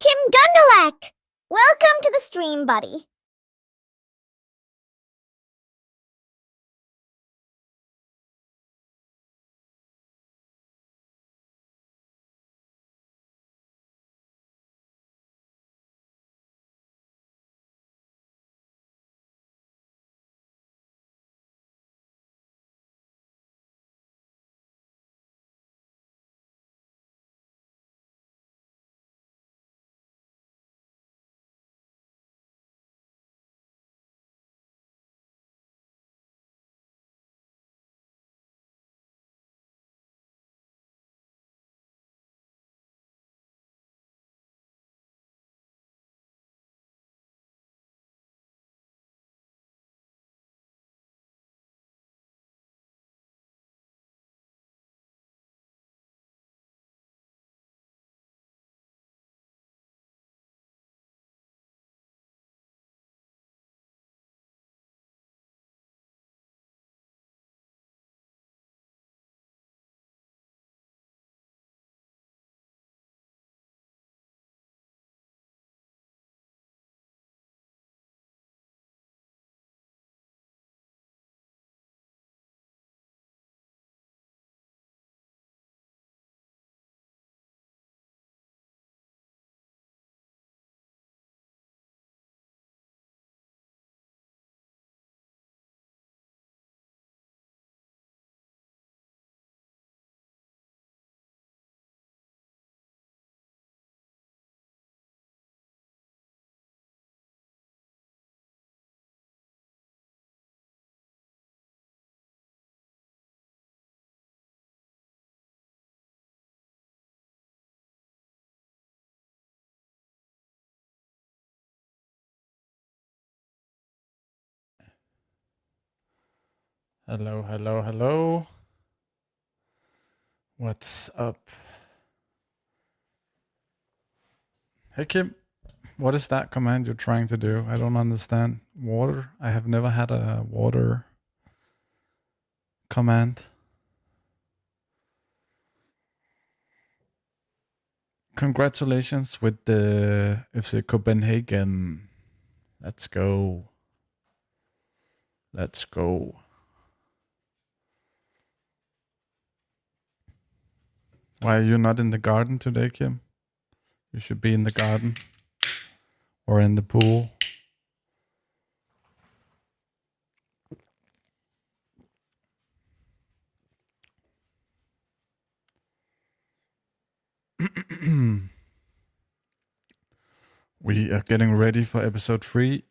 Kim Gundalak! Welcome to the stream, buddy. Hello, hello, hello. What's up? Hey Kim, what is that command you're trying to do? I don't understand. Water? I have never had a water command. Congratulations with the FC Copenhagen. Let's go. Let's go. Why are you not in the garden today, Kim? You should be in the garden or in the pool. We are getting ready for episode 3.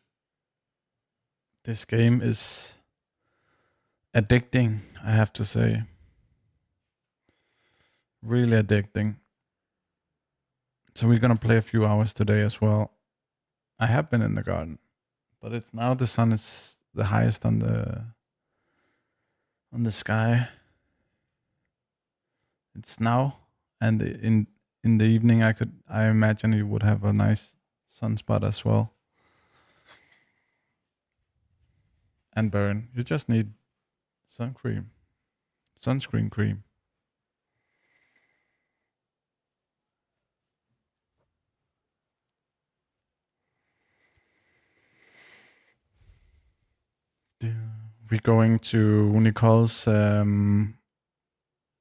This game is addicting, I have to say. Really addicting. So we're gonna play a few hours today as well. I have been in the garden, but it's now the sun is the highest on the sky. It's now, and in the evening I imagine you would have a nice sunspot as well. And burn. You just need sunscreen cream. We're going to Nicole's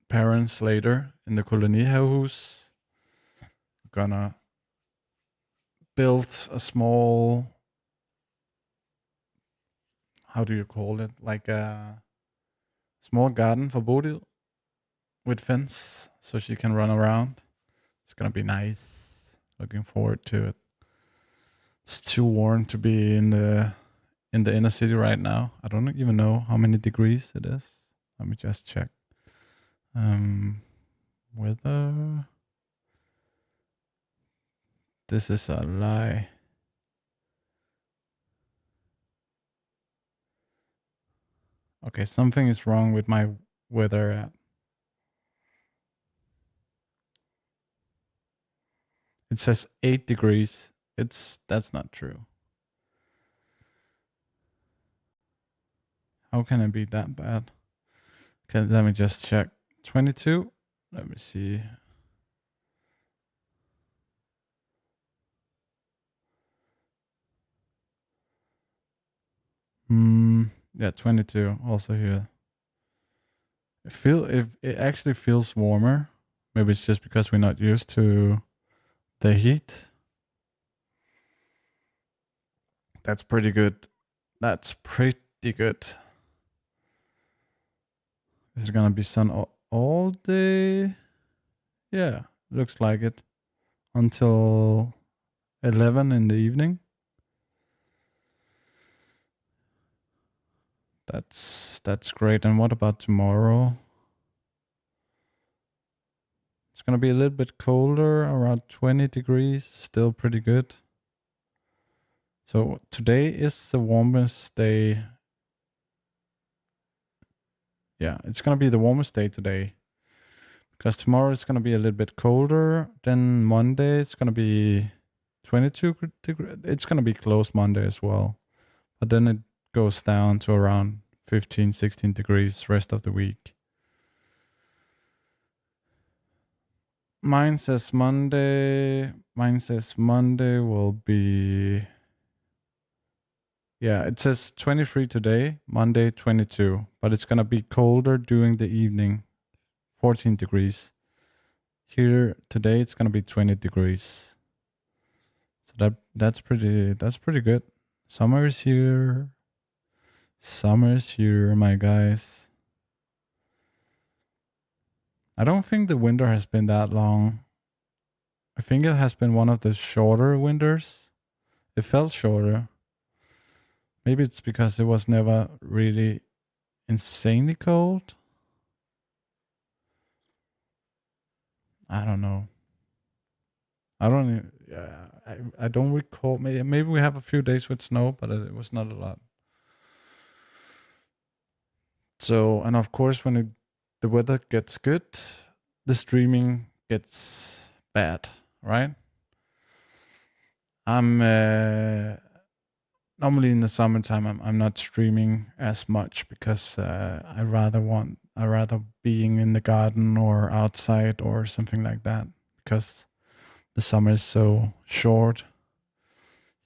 parents later in the kolonihus. Gonna build a small, how do you call it? Like a small garden for Bodil with fence so she can run around. It's gonna be nice. Looking forward to it. It's too warm to be in the inner city right now. I don't even know how many degrees it is. Let me just check. Weather. This is a lie. Okay, something is wrong with my weather app. It says 8 degrees. That's not true. How can it be that bad? Okay, let me just check. 22. Let me see. Yeah, 22 also here. It actually feels warmer. Maybe it's just because we're not used to the heat. That's pretty good. That's pretty good. Is it gonna be sun all day? Yeah, looks like it. Until 11 in the evening. That's great. And what about tomorrow? It's gonna be a little bit colder, around 20 degrees. Still pretty good. So today is the warmest day. Yeah, it's gonna be the warmest day today. Because tomorrow it's gonna be a little bit colder. Then Monday it's gonna be 22 degrees. It's gonna be close Monday as well. But then it goes down to around 15, 16 degrees rest of the week. Mine says Monday will be... Yeah, it says 23 today, Monday 22. But it's going to be colder during the evening, 14 degrees. Here today it's going to be 20 degrees. So that's pretty good. Summer is here. Summer is here, my guys. I don't think the winter has been that long. I think it has been one of the shorter winters. It felt shorter. Maybe it's because it was never really insanely cold. I don't know. I don't. I don't recall. Maybe we have a few days with snow, but it was not a lot. So, and of course, when the weather gets good, the streaming gets bad, right? I'm normally in the summertime. I'm not streaming as much because I rather being in the garden or outside or something like that, because the summer is so short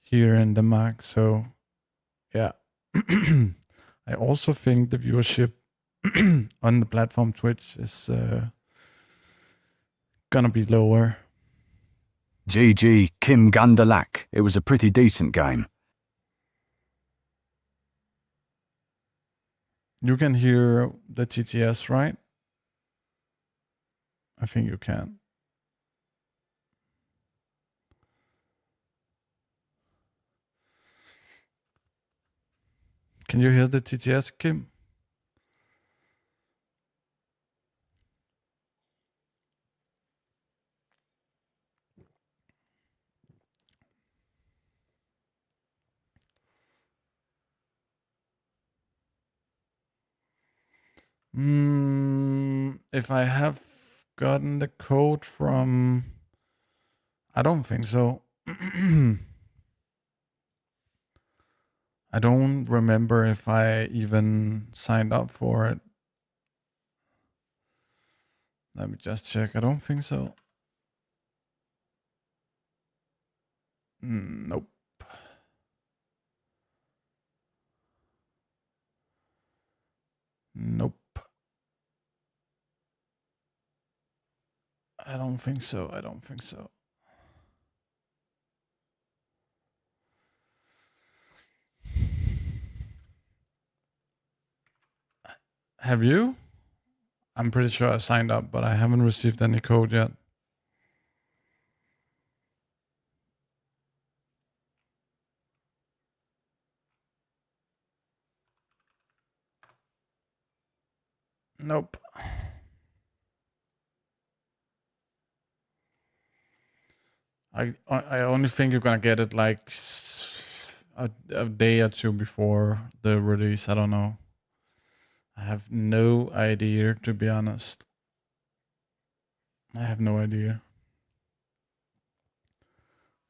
here in Denmark. So yeah. I also think the viewership on the platform Twitch is gonna be lower. GG Kim Gunderlach. It was a pretty decent game. You can hear the TTS, right? I think you can. Can you hear the TTS, Kim? If I have gotten the code from... I don't think so. I don't remember if I even signed up for it. Let me just check. I don't think so. Nope. Nope. I don't think so. Have you? I'm pretty sure I signed up, but I haven't received any code yet. Nope. I only think you're gonna get it like a day or two before the release. I don't know. I have no idea, to be honest. I have no idea.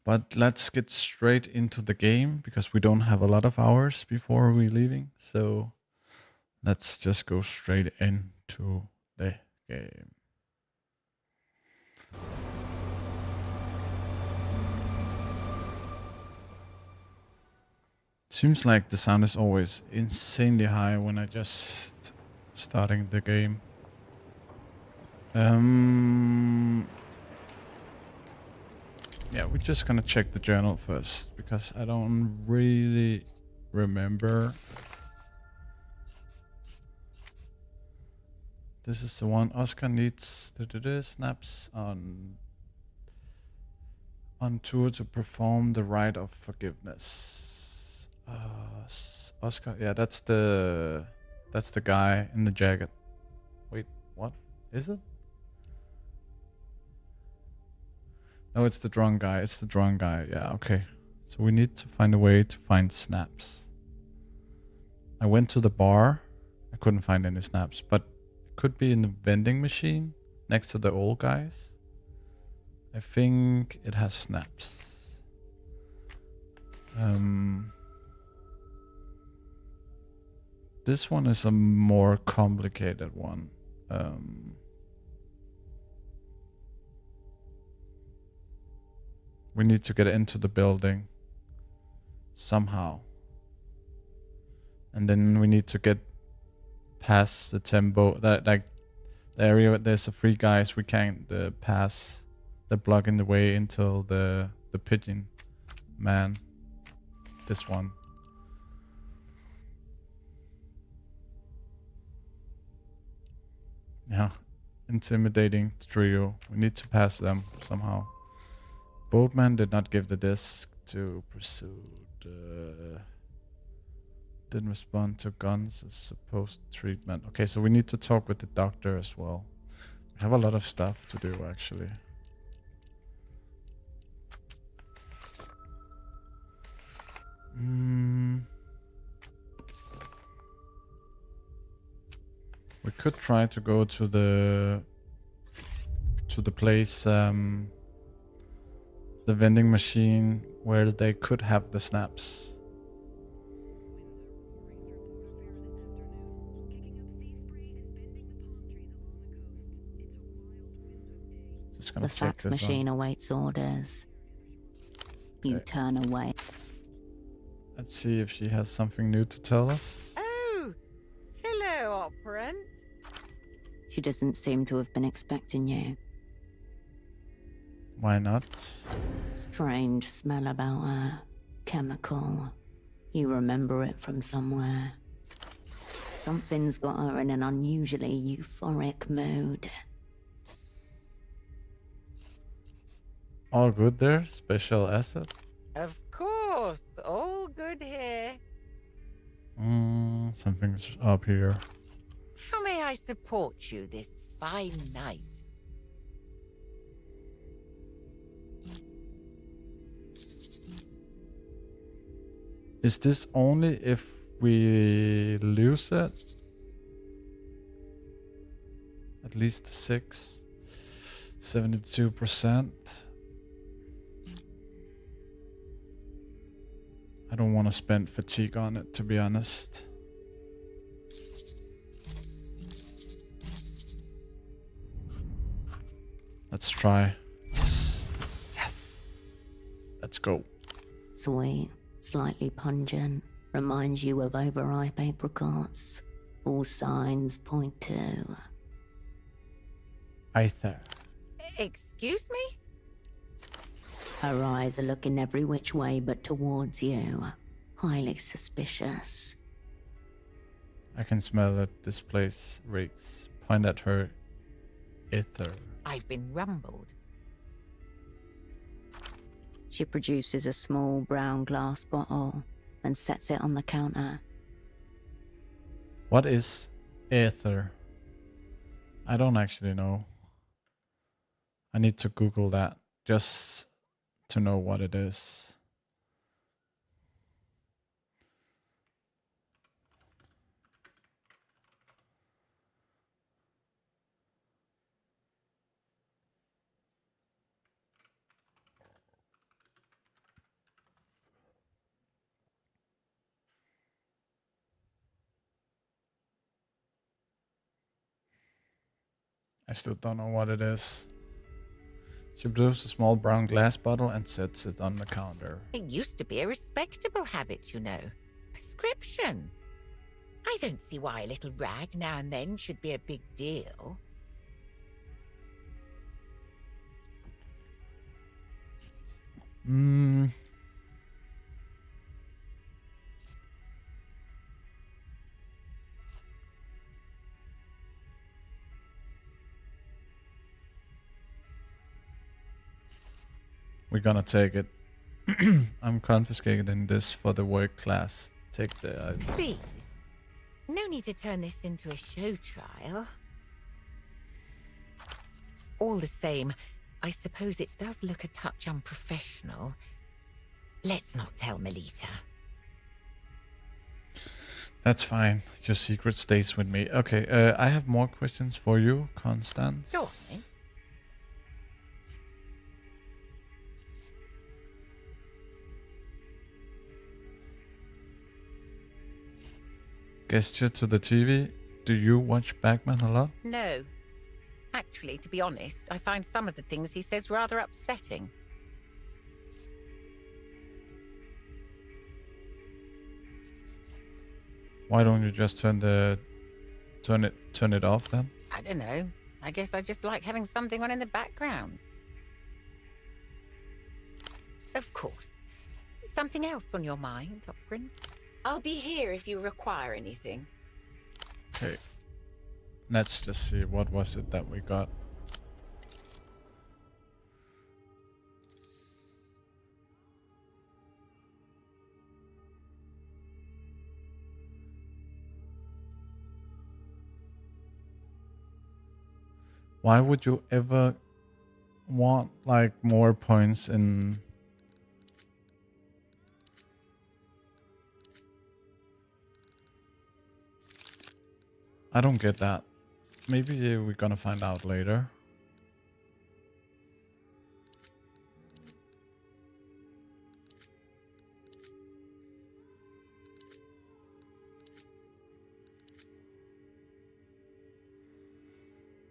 But let's get straight into the game because we don't have a lot of hours before we're leaving. So let's just go straight into the game. Seems like the sound is always insanely high when I just starting the game. Yeah, we're just gonna check the journal first because I don't really remember. This is the one. Oscar needs snaps on tour to perform the rite of forgiveness. Oscar, yeah, that's the guy in the jacket. Wait, what is it? No, it's the drunk guy. It's the drunk guy. Yeah, okay. So we need to find a way to find snaps. I went to the bar. I couldn't find any snaps, but it could be in the vending machine next to the old guys. I think it has snaps. This one is a more complicated one. We need to get into the building somehow. And then we need to get past the tempo. That like the area where there's the three guys we can't pass. They're blocking the way until the pigeon man. This one. Yeah. Intimidating trio. We need to pass them somehow. Boatman did not give the disc to Pursuit. Didn't respond to guns as supposed treatment. Okay, so we need to talk with the doctor as well. We have a lot of stuff to do actually. We could try to go to the place, the vending machine where they could have the snaps. Just gonna The check fax this machine one. awaits orders. You Okay. turn away. Let's see if she has something new to tell us. Oh, hello, operant. She doesn't seem to have been expecting you. Why not? Strange smell about her. Chemical. You remember it from somewhere. Something's got her in an unusually euphoric mood. All good there? Special asset? Of course, all good here. Something's up here. How may I support you this fine night? Is this only if we lose it? At least 72%. I don't want to spend fatigue on it, to be honest. Let's try. Yes. Yes. Let's go. Sweet, slightly pungent, reminds you of overripe apricots. All signs point to... Either. Excuse me? Her eyes are looking every which way but towards you. Highly suspicious. I can smell it. This place reeks. Point at her. Ether. I've been rumbled. She produces a small brown glass bottle and sets it on the counter. What is ether? I don't actually know. I need to Google that just to know what it is. I still don't know what it is. She produces a small brown glass bottle and sets it on the counter. It used to be a respectable habit, you know. prescription. I don't see why a little rag now and then should be a big deal. We're gonna take it. I'm confiscating this for the work class. Take the... Please. No need to turn this into a show trial. All the same, I suppose it does look a touch unprofessional. Let's not tell Melita. That's fine. Your secret stays with me. Okay, I have more questions for you, Constance. Go on, then. Gesture to the TV. Do you watch Bagman a lot? No. Actually, to be honest, I find some of the things he says rather upsetting. Why don't you just turn it off then? I don't know. I guess I just like having something on in the background. Of course. Something else on your mind, Oprin? I'll be here if you require anything. Okay. Let's just see, what was it that we got? Why would you ever want like more points in... I don't get that. Maybe we're gonna find out later.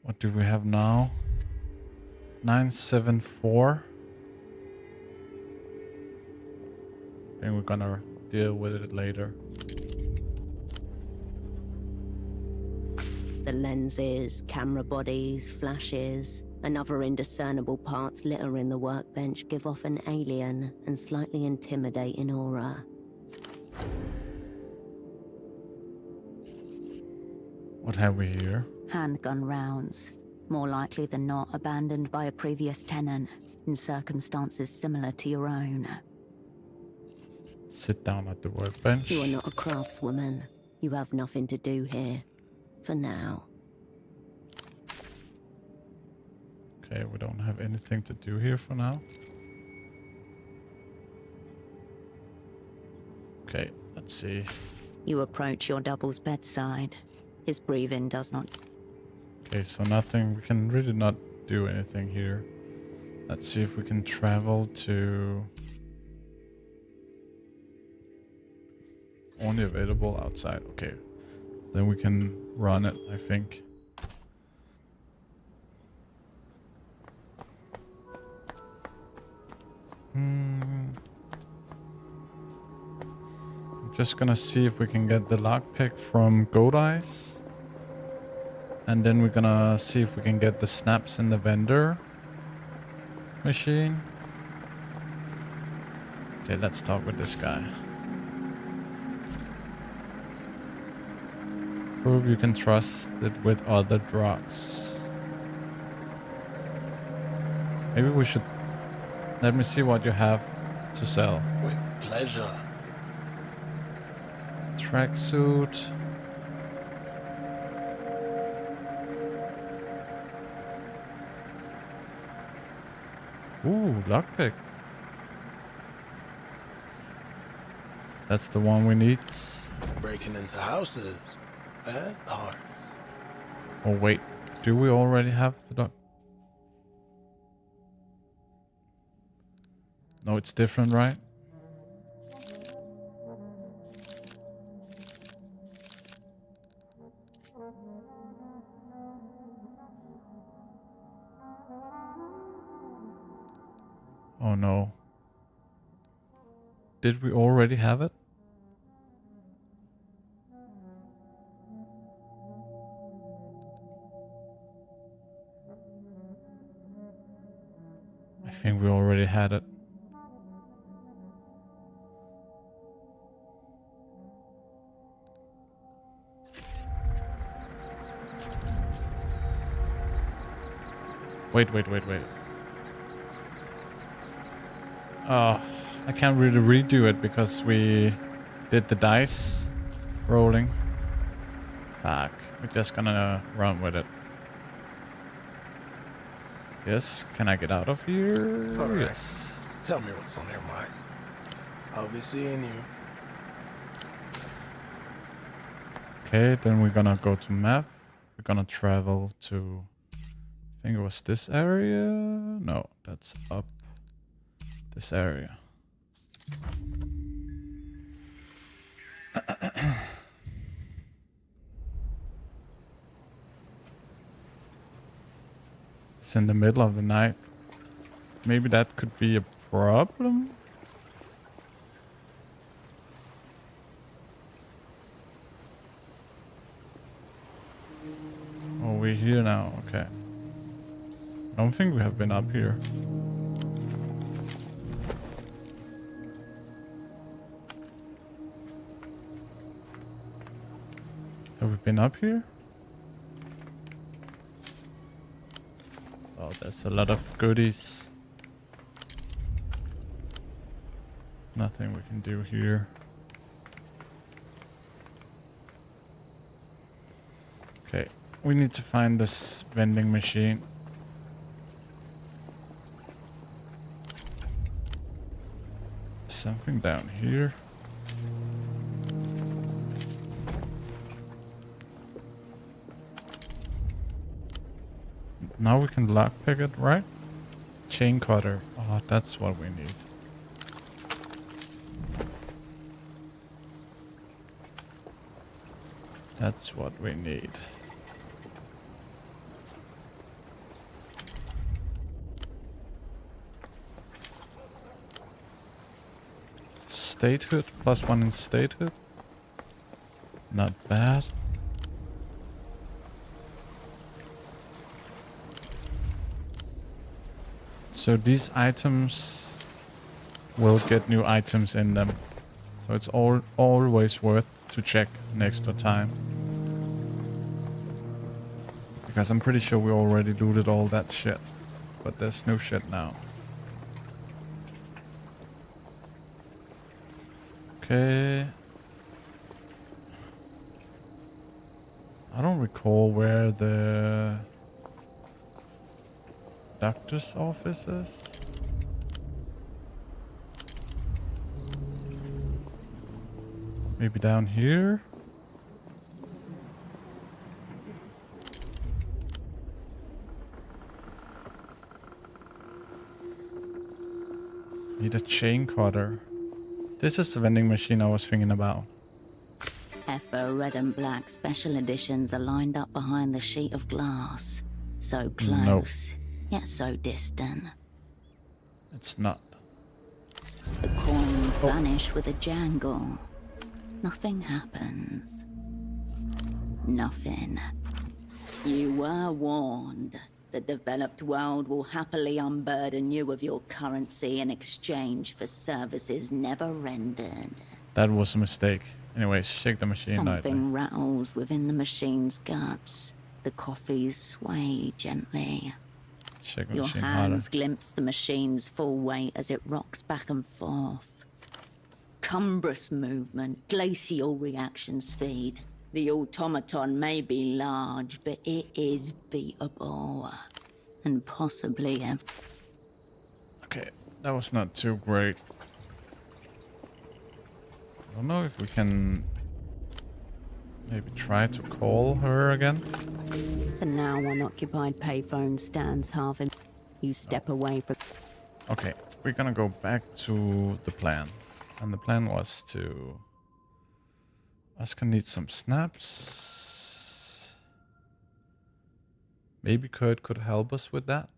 What do we have now? 974. I think we're gonna deal with it later. The lenses, camera bodies, flashes, and other indiscernible parts littering the workbench give off an alien and slightly intimidating aura. What have we here? Handgun rounds, more likely than not abandoned by a previous tenant in circumstances similar to your own. Sit down at the workbench. You are not a craftswoman. You have nothing to do here. For now. Okay, we don't have anything to do here for now. Okay, let's see. You approach your double's bedside. His breathing does not... Okay, so nothing. We can really not do anything here. Let's see if we can travel to... Only available outside. Okay. Then we can run it, I think. I'm just gonna see if we can get the lockpick from Goat Eyes. And then we're gonna see if we can get the snaps in the vendor machine. Okay, let's talk with this guy. Prove you can trust it with other drugs. Maybe we should... Let me see what you have to sell. With pleasure. Tracksuit. Ooh, lockpick. That's the one we need. Breaking into houses and hearts. Oh wait, do we already have the lock? No, it's different, right? Oh no. Did we already have it? think we already had it. Wait. Oh, I can't really redo it because we did the dice rolling. Fuck. We're just gonna run with it. Yes, can I get out of here? All right. Yes. Tell me what's on your mind. I'll be seeing you. Okay, then we're gonna go to map. We're gonna travel to, I think it was this area. No, that's up this area. It's in the middle of the night. Maybe that could be a problem. Oh, we're here now. Okay. I don't think we have been up here. Have we been up here? Oh, there's a lot of goodies. Nothing we can do here. Okay, we need to find this vending machine. Something down here. Now we can lockpick it, right? Chain cutter. Oh, that's what we need. That's what we need. Statehood, +1 in statehood. Not bad. So these items will get new items in them. So it's always worth to check an extra time. Because I'm pretty sure we already looted all that shit. But there's no shit now. Okay. I don't recall where the doctor's office is. Maybe down here? Need a chain cutter. This is the vending machine I was thinking about. FO red and black special editions are lined up behind the sheet of glass. So close, yet so distant. It's not. The coins vanish with a jangle. Nothing happens. Nothing. You were warned. The developed world will happily unburden you of your currency in exchange for services never rendered. That was a mistake. Anyways, shake the machine lightly. Something rattles within the machine's guts. The coffees sway gently. Shake the Your machine hands harder. glimpse the machine's full weight as it rocks back and forth. Cumbrous movement, glacial reaction speed. The automaton may be large, but it is beatable. And possibly... Okay, that was not too great. I don't know if we can maybe try to call her again. The now unoccupied payphone stands half in... You step away from... Okay, we're gonna go back to the plan. And the plan was to... Oscar needs some snaps. Maybe Kurt could help us with that.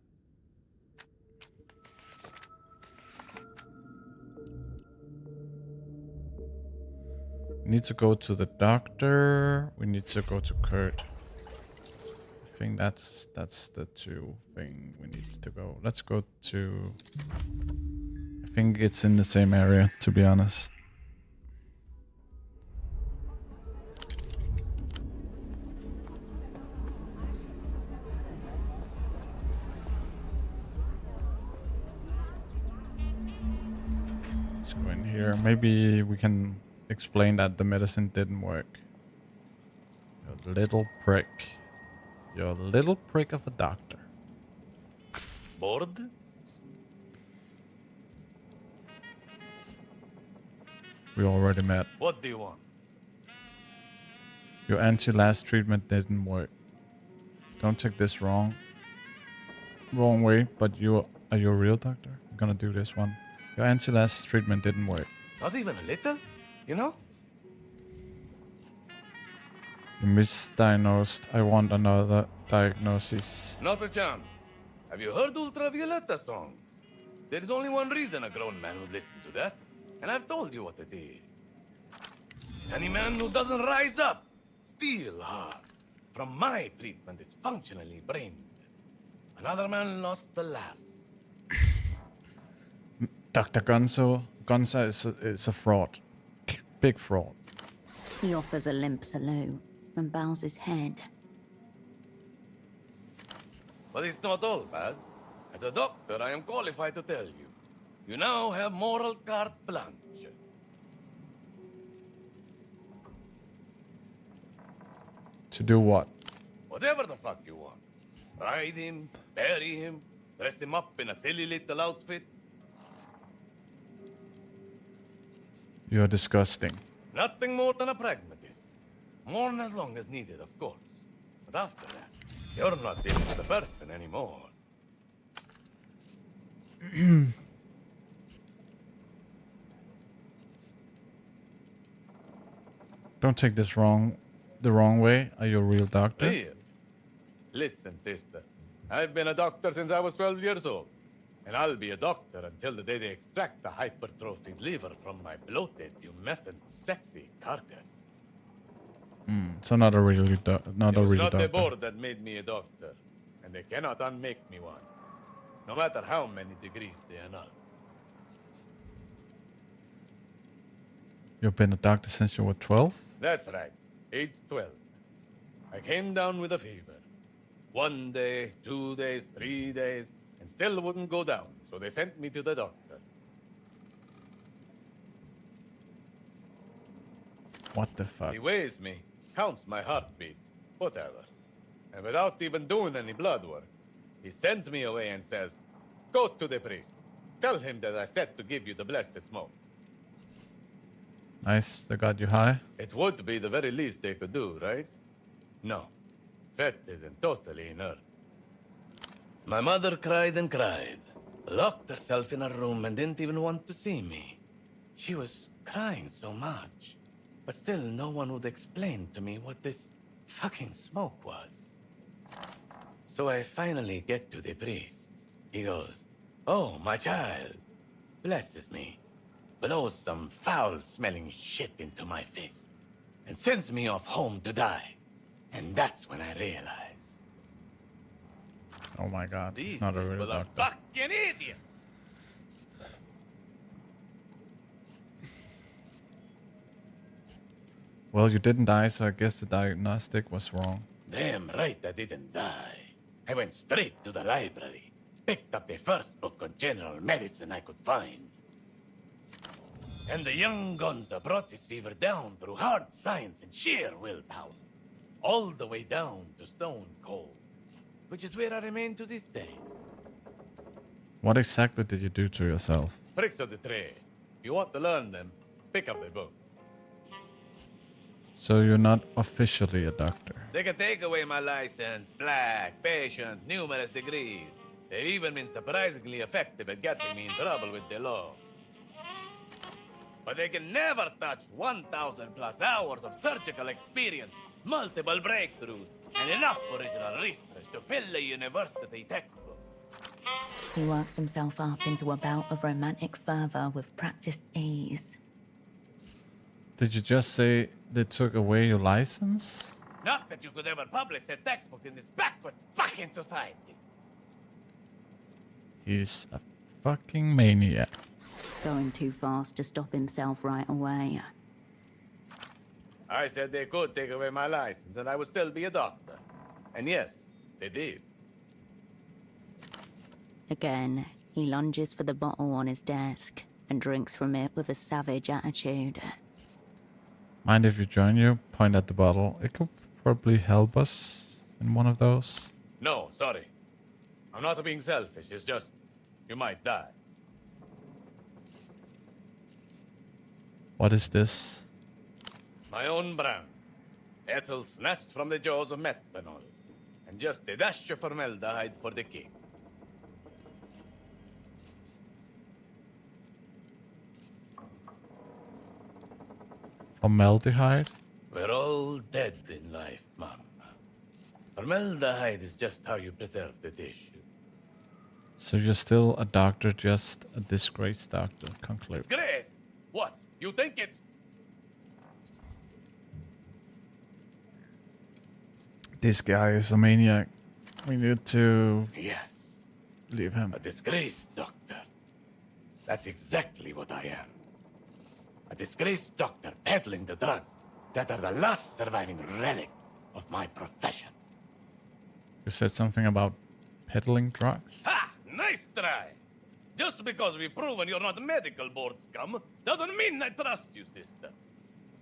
We need to go to the doctor. We need to go to Kurt. I think that's the two thing we need to go. Let's go to. I think it's in the same area, to be honest. Let's go in here. Maybe we can explain that the medicine didn't work. You little prick. You're a little prick of a doctor. Bored? We already met. What do you want? Your anti-last treatment didn't work. Don't take this wrong way, but are you a real doctor? I'm gonna do this one. Your anti-last treatment didn't work. Not even a little? You know? You misdiagnosed. I want another diagnosis. Not a chance. Have you heard Ultravioletta songs? There is only one reason a grown man would listen to that, and I've told you what it is. Any man who doesn't rise up, steel hard, from my treatment is functionally brain dead. Another man lost the last. Dr. Gonza is a fraud. Big fraud. He offers a limp salute and bows his head. But it's not all bad. As a doctor, I am qualified to tell you. You now have moral carte blanche. To do what? Whatever the fuck you want. Ride him, bury him, dress him up in a silly little outfit. You're disgusting. Nothing more than a pragmatist. Mourn as long as needed, of course. But after that, you're not dealing with a person anymore. Don't take this the wrong way. Are you a real doctor? Real? Listen, sister. I've been a doctor since I was 12 years old. And I'll be a doctor until the day they extract the hypertrophied liver from my bloated, tumescent, sexy carcass. So not a real It was not doctor. the board that made me a doctor. And they cannot unmake me one. No matter how many degrees they annul. You've been a doctor since you were 12? That's right. Age 12. I came down with a fever. 1 day, 2 days, 3 days, and still wouldn't go down. So they sent me to the doctor. What the fuck? He weighs me, counts my heartbeats, whatever. And without even doing any blood work, he sends me away and says, "Go to the priest. Tell him that I said to give you the blessed smoke." Nice. They got you high? It would be the very least they could do, right? No. Fetid and totally inert. My mother cried and cried, locked herself in a room and didn't even want to see me. She was crying so much, but still no one would explain to me what this fucking smoke was. So I finally get to the priest. He goes, "Oh, my child," blesses me, blows some foul-smelling shit into my face, and sends me off home to die. And that's when I realize Oh my god. these He's not a real people are doctor. fucking idiots. Well, you didn't die, so I guess the diagnostic was wrong. Damn right I didn't die. I went straight to the library, picked up the first book on general medicine I could find. And the young Gonza brought his fever down through hard science and sheer willpower. All the way down to stone cold, which is where I remain to this day. What exactly did you do to yourself? Tricks of the trade. If you want to learn them, pick up the book. So you're not officially a doctor. They can take away my license, black, patience, numerous degrees. They've even been surprisingly effective at getting me in trouble with the law. But they can never touch 1,000 plus hours of surgical experience, multiple breakthroughs, and enough original research to fill a university textbook. He works himself up into a bout of romantic fervor with practiced ease. Did you just say they took away your license? Not that you could ever publish a textbook in this backward fucking society. He's a fucking maniac. Going too fast to stop himself right away. I said they could take away my license and I would still be a doctor. And yes, they did. Again, he lunges for the bottle on his desk and drinks from it with a savage attitude. Mind if you join you? Point at the bottle. It could probably help us in one of those. No, sorry. I'm not being selfish, it's just, you might die. What is this? My own brand. Ethyl snatched from the jaws of methanol. And just a dash of formaldehyde for the kick. Formaldehyde? We're all dead in life, Mom. Formaldehyde is just how you preserve the tissue. So you're still a doctor, just a disgraced doctor. Conclude. Disgrace! What? You think it's... This guy is a maniac. We need to Yes, leave him. a disgraced doctor. That's exactly what I am. A disgraced doctor peddling the drugs that are the last surviving relic of my profession. You said something about peddling drugs? Ha! Nice try! Just because we've proven you're not medical board scum doesn't mean I trust you, sister.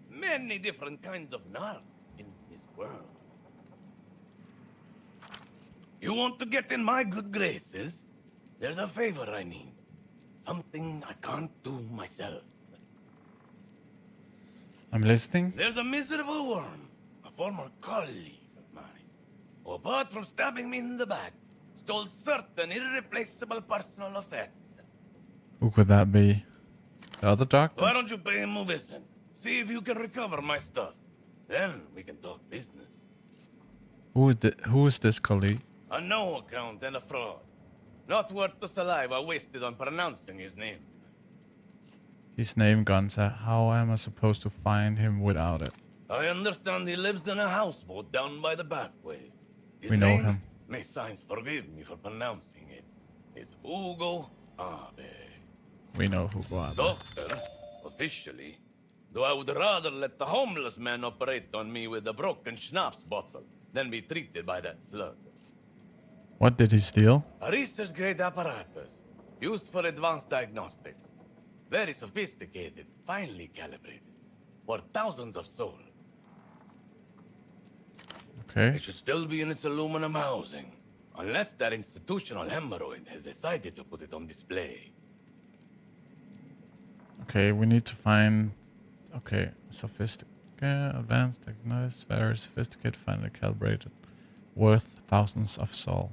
Many different kinds of narc in this world. You want to get in my good graces? There's a favor I need. Something I can't do myself. I'm listening. There's a miserable worm, a former colleague of mine, who apart from stabbing me in the back, stole certain irreplaceable personal effects. Who could that be? The other doctor? Why don't you pay him a visit? See if you can recover my stuff. Then we can talk business. Who is this colleague? A no account and a fraud. Not worth the saliva wasted on pronouncing his name. His name Gonza. How am I supposed to find him without it? I understand he lives in a houseboat down by the backway. His We know name, him. may signs forgive me for pronouncing it, is Hugo Abe. We know who Boab. Doctor, officially. Though I would rather let the homeless man operate on me with a broken schnapps bottle than be treated by that slug. What did he steal? A research-grade apparatus, used for advanced diagnostics. Very sophisticated, finely calibrated. Worth thousands of souls. Okay. It should still be in its aluminum housing. Unless that institutional hemorrhoid has decided to put it on display. Okay, we need to find... Okay, sophisticated, advanced, diagnosed, very sophisticated, finely calibrated. Worth thousands of soul.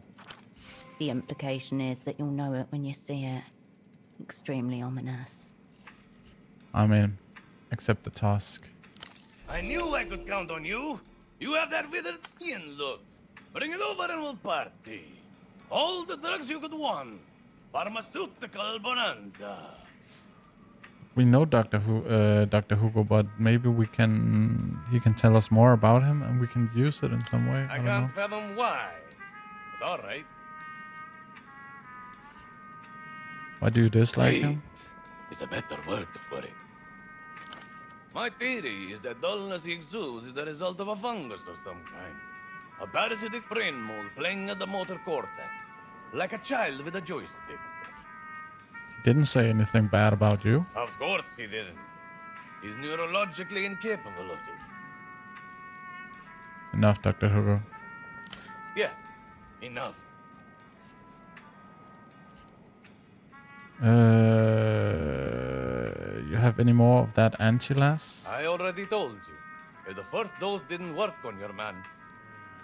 The implication is that you'll know it when you see it. Extremely ominous. I mean, accept the task. I knew I could count on you. You have that withered skin look. Bring it over and we'll party. All the drugs you could want. Pharmaceutical bonanza. We know Dr. Hugo, but maybe he can tell us more about him and we can use it in some way. I don't can't know. fathom why. But all right. Why do you dislike Hate him? is a better word for it. My theory is that dullness he exudes is the result of a fungus of some kind. A parasitic brain mold playing at the motor cortex. Like a child with a joystick. He didn't say anything bad about you. Of course he didn't. He's neurologically incapable of it. Enough, Dr. Hugo. Yes, enough. You have any more of that anti-las? I already told you. If the first dose didn't work on your man,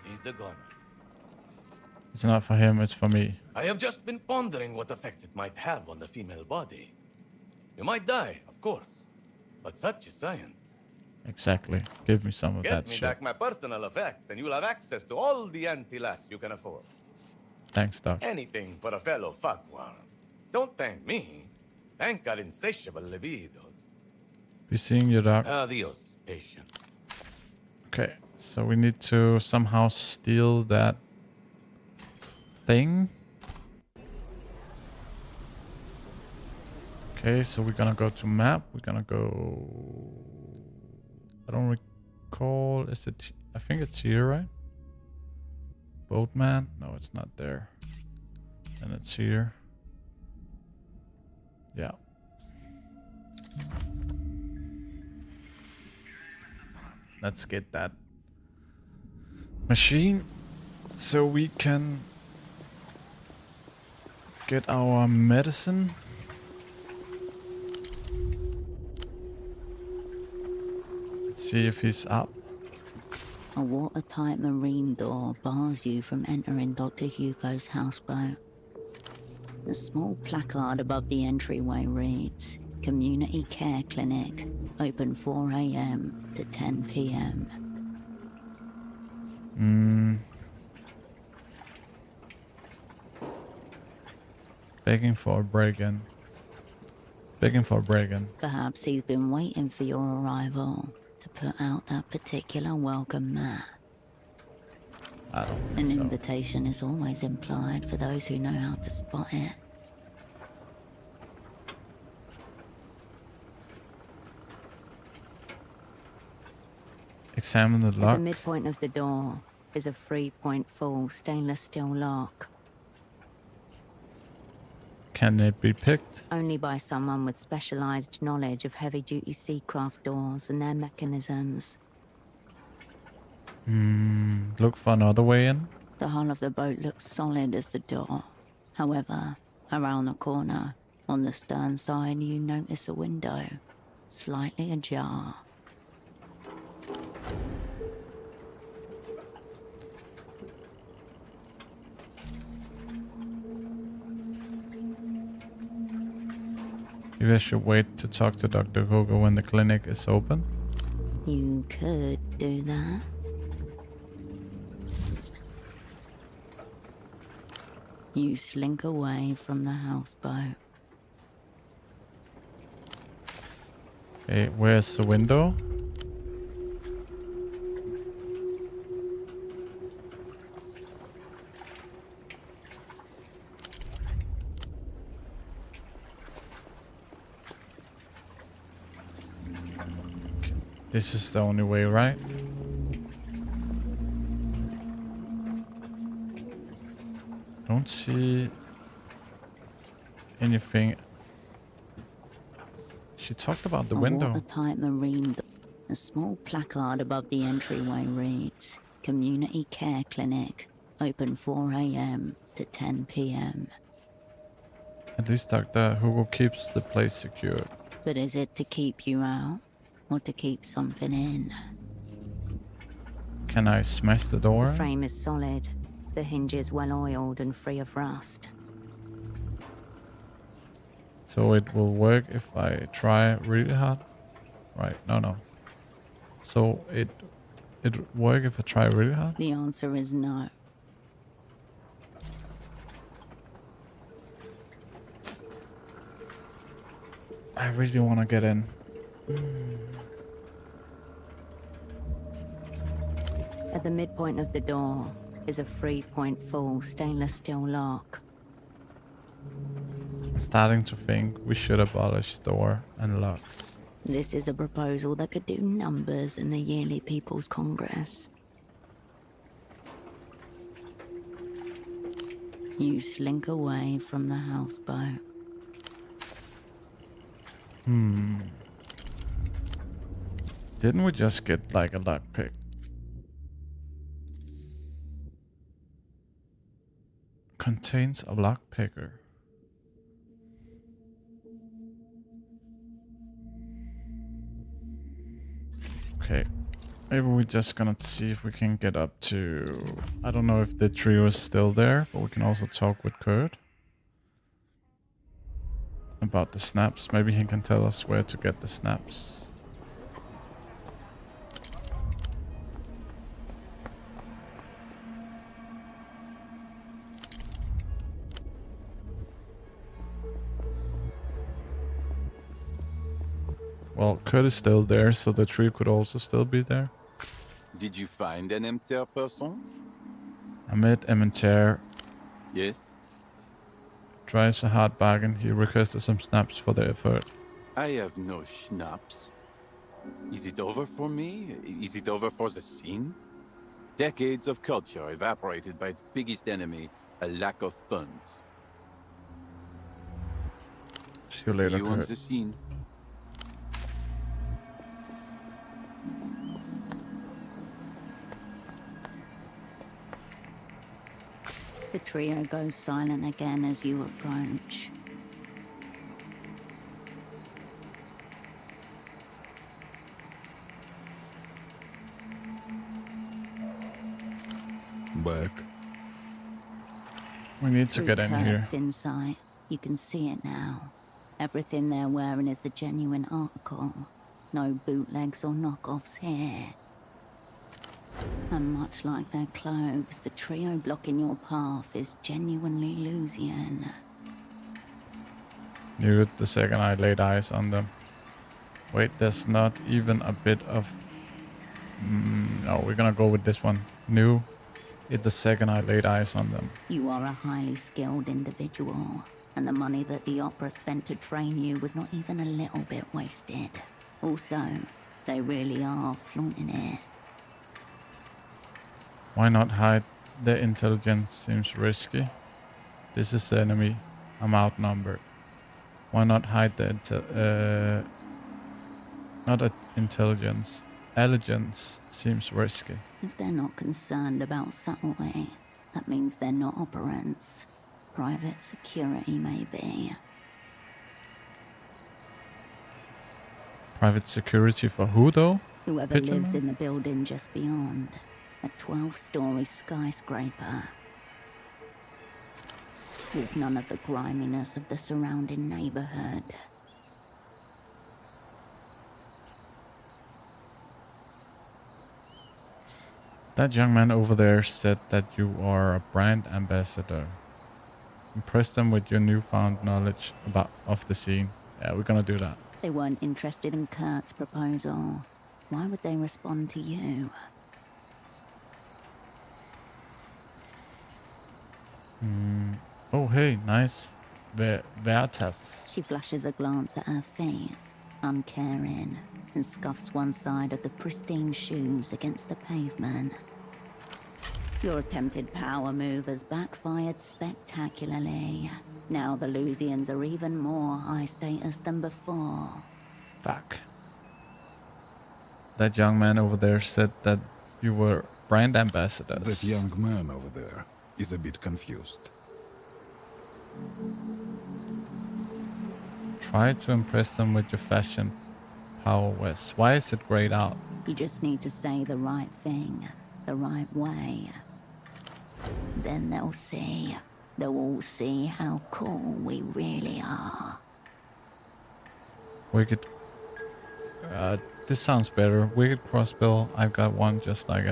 he's a goner. It's not for him, it's for me. I have just been pondering what effects it might have on the female body. You might die, of course. But such is science. Exactly. Give me some of Get that me shit. back my personal effects, and you'll have access to all the anti-las you can afford. Thanks, Doc. Anything for a fellow fuckworm. Don't thank me. Thank our insatiable libidos. Be seeing you, Doc. Adios, patient. Okay. So we need to somehow steal that thing. Okay, so we're gonna go to map. We're gonna go... I don't recall. Is it... I think it's here, right? Boatman? No, it's not there. And it's here. Yeah. Let's get that machine so we can get our medicine. Let's see if he's up. A watertight marine door bars you from entering Dr. Hugo's houseboat. A small placard above the entryway reads, Community Care Clinic, open 4 a.m. to 10 p.m. Begging for a break-in. Begging for a break-in. Perhaps he's been waiting for your arrival to put out that particular welcome mat. I don't An think so. invitation is always implied for those who know how to spot it. Examine the At lock. the midpoint of the door is a 3-point full stainless steel lock. Can it be picked? Only by someone with specialized knowledge of heavy-duty seacraft doors and their mechanisms. Look for another way in. The hull of the boat looks solid as the door. However, around the corner, on the stern side, you notice a window, slightly ajar. Maybe I should wait to talk to Dr. Hugo when the clinic is open. You could do that. You slink away from the houseboat. Okay, where's the window? Okay, this is the only way, right? Don't see anything. She talked about the window. A watertight marine door. A small placard above the entryway reads, Community Care Clinic, open 4 a.m. to 10 p.m. At least Dr. Hugo keeps the place secured. But is it to keep you out, or to keep something in? Can I smash the door? The frame is solid, the hinges well-oiled and free of rust. So it will work if I try really hard? Right, no. So it work if I try really hard? The answer is no. I really want to get in. At the midpoint of the door is a 3-point full stainless steel lock. Starting to think we should abolish door and locks. This is a proposal that could do numbers in the yearly People's Congress. You slink away from the houseboat. Didn't we just get like a lockpick? Contains a lockpicker. Okay. Maybe we're just gonna see if we can get up to... I don't know if the trio is still there, but we can also talk with Kurt about the snaps. Maybe he can tell us where to get the snaps. Well, Kurt is still there, so the tree could also still be there. Did you find an empty person? I met Emmentere. Yes. Tries a hard bargain. He requested some snaps for the effort. I have no schnapps. Is it over for me? Is it over for the scene? Decades of culture evaporated by its biggest enemy, a lack of funds. See you later, See you on Kurt. the scene. The trio goes silent again as you approach. Back. We need to Through get in here. Kurt's insight, you can see it now. Everything they're wearing is the genuine article. No bootlegs or knockoffs here. And much like their clothes, the trio blocking your path is genuinely Lusian. Knew it the second I laid eyes on them. Wait, there's not even a bit of... no, we're gonna go with this one. Knew it the second I laid eyes on them. You are a highly skilled individual, and the money that the opera spent to train you was not even a little bit wasted. Also, they really are flaunting it. Why not hide? Their intelligence seems risky. This is the enemy. I'm outnumbered. Why not hide the intelligence. Elegance seems risky. If they're not concerned about subtlety, that means they're not operants. Private security, maybe. Private security for who though? Whoever Pigeon lives Man? in the building just beyond. A 12-story skyscraper. With none of the griminess of the surrounding neighborhood. That young man over there said that you are a brand ambassador. Impress them with your newfound knowledge of the scene. Yeah, we're gonna do that. They weren't interested in Kurt's proposal. Why would they respond to you? Oh, hey, nice. Vertas. She flashes a glance at her feet, uncaring, and scuffs one side of the pristine shoes against the pavement. Your attempted power move has backfired spectacularly. Now the Lusians are even more high status than before. Fuck. That young man over there said that you were brand ambassadors. That young man over there is a bit confused. Try to impress them with your fashion prowess. Why is it grayed out? You just need to say the right thing, the right way. Then they'll see. They'll all see how cool we really are. Wicked. This sounds better. Wicked crossbill. I've got one just like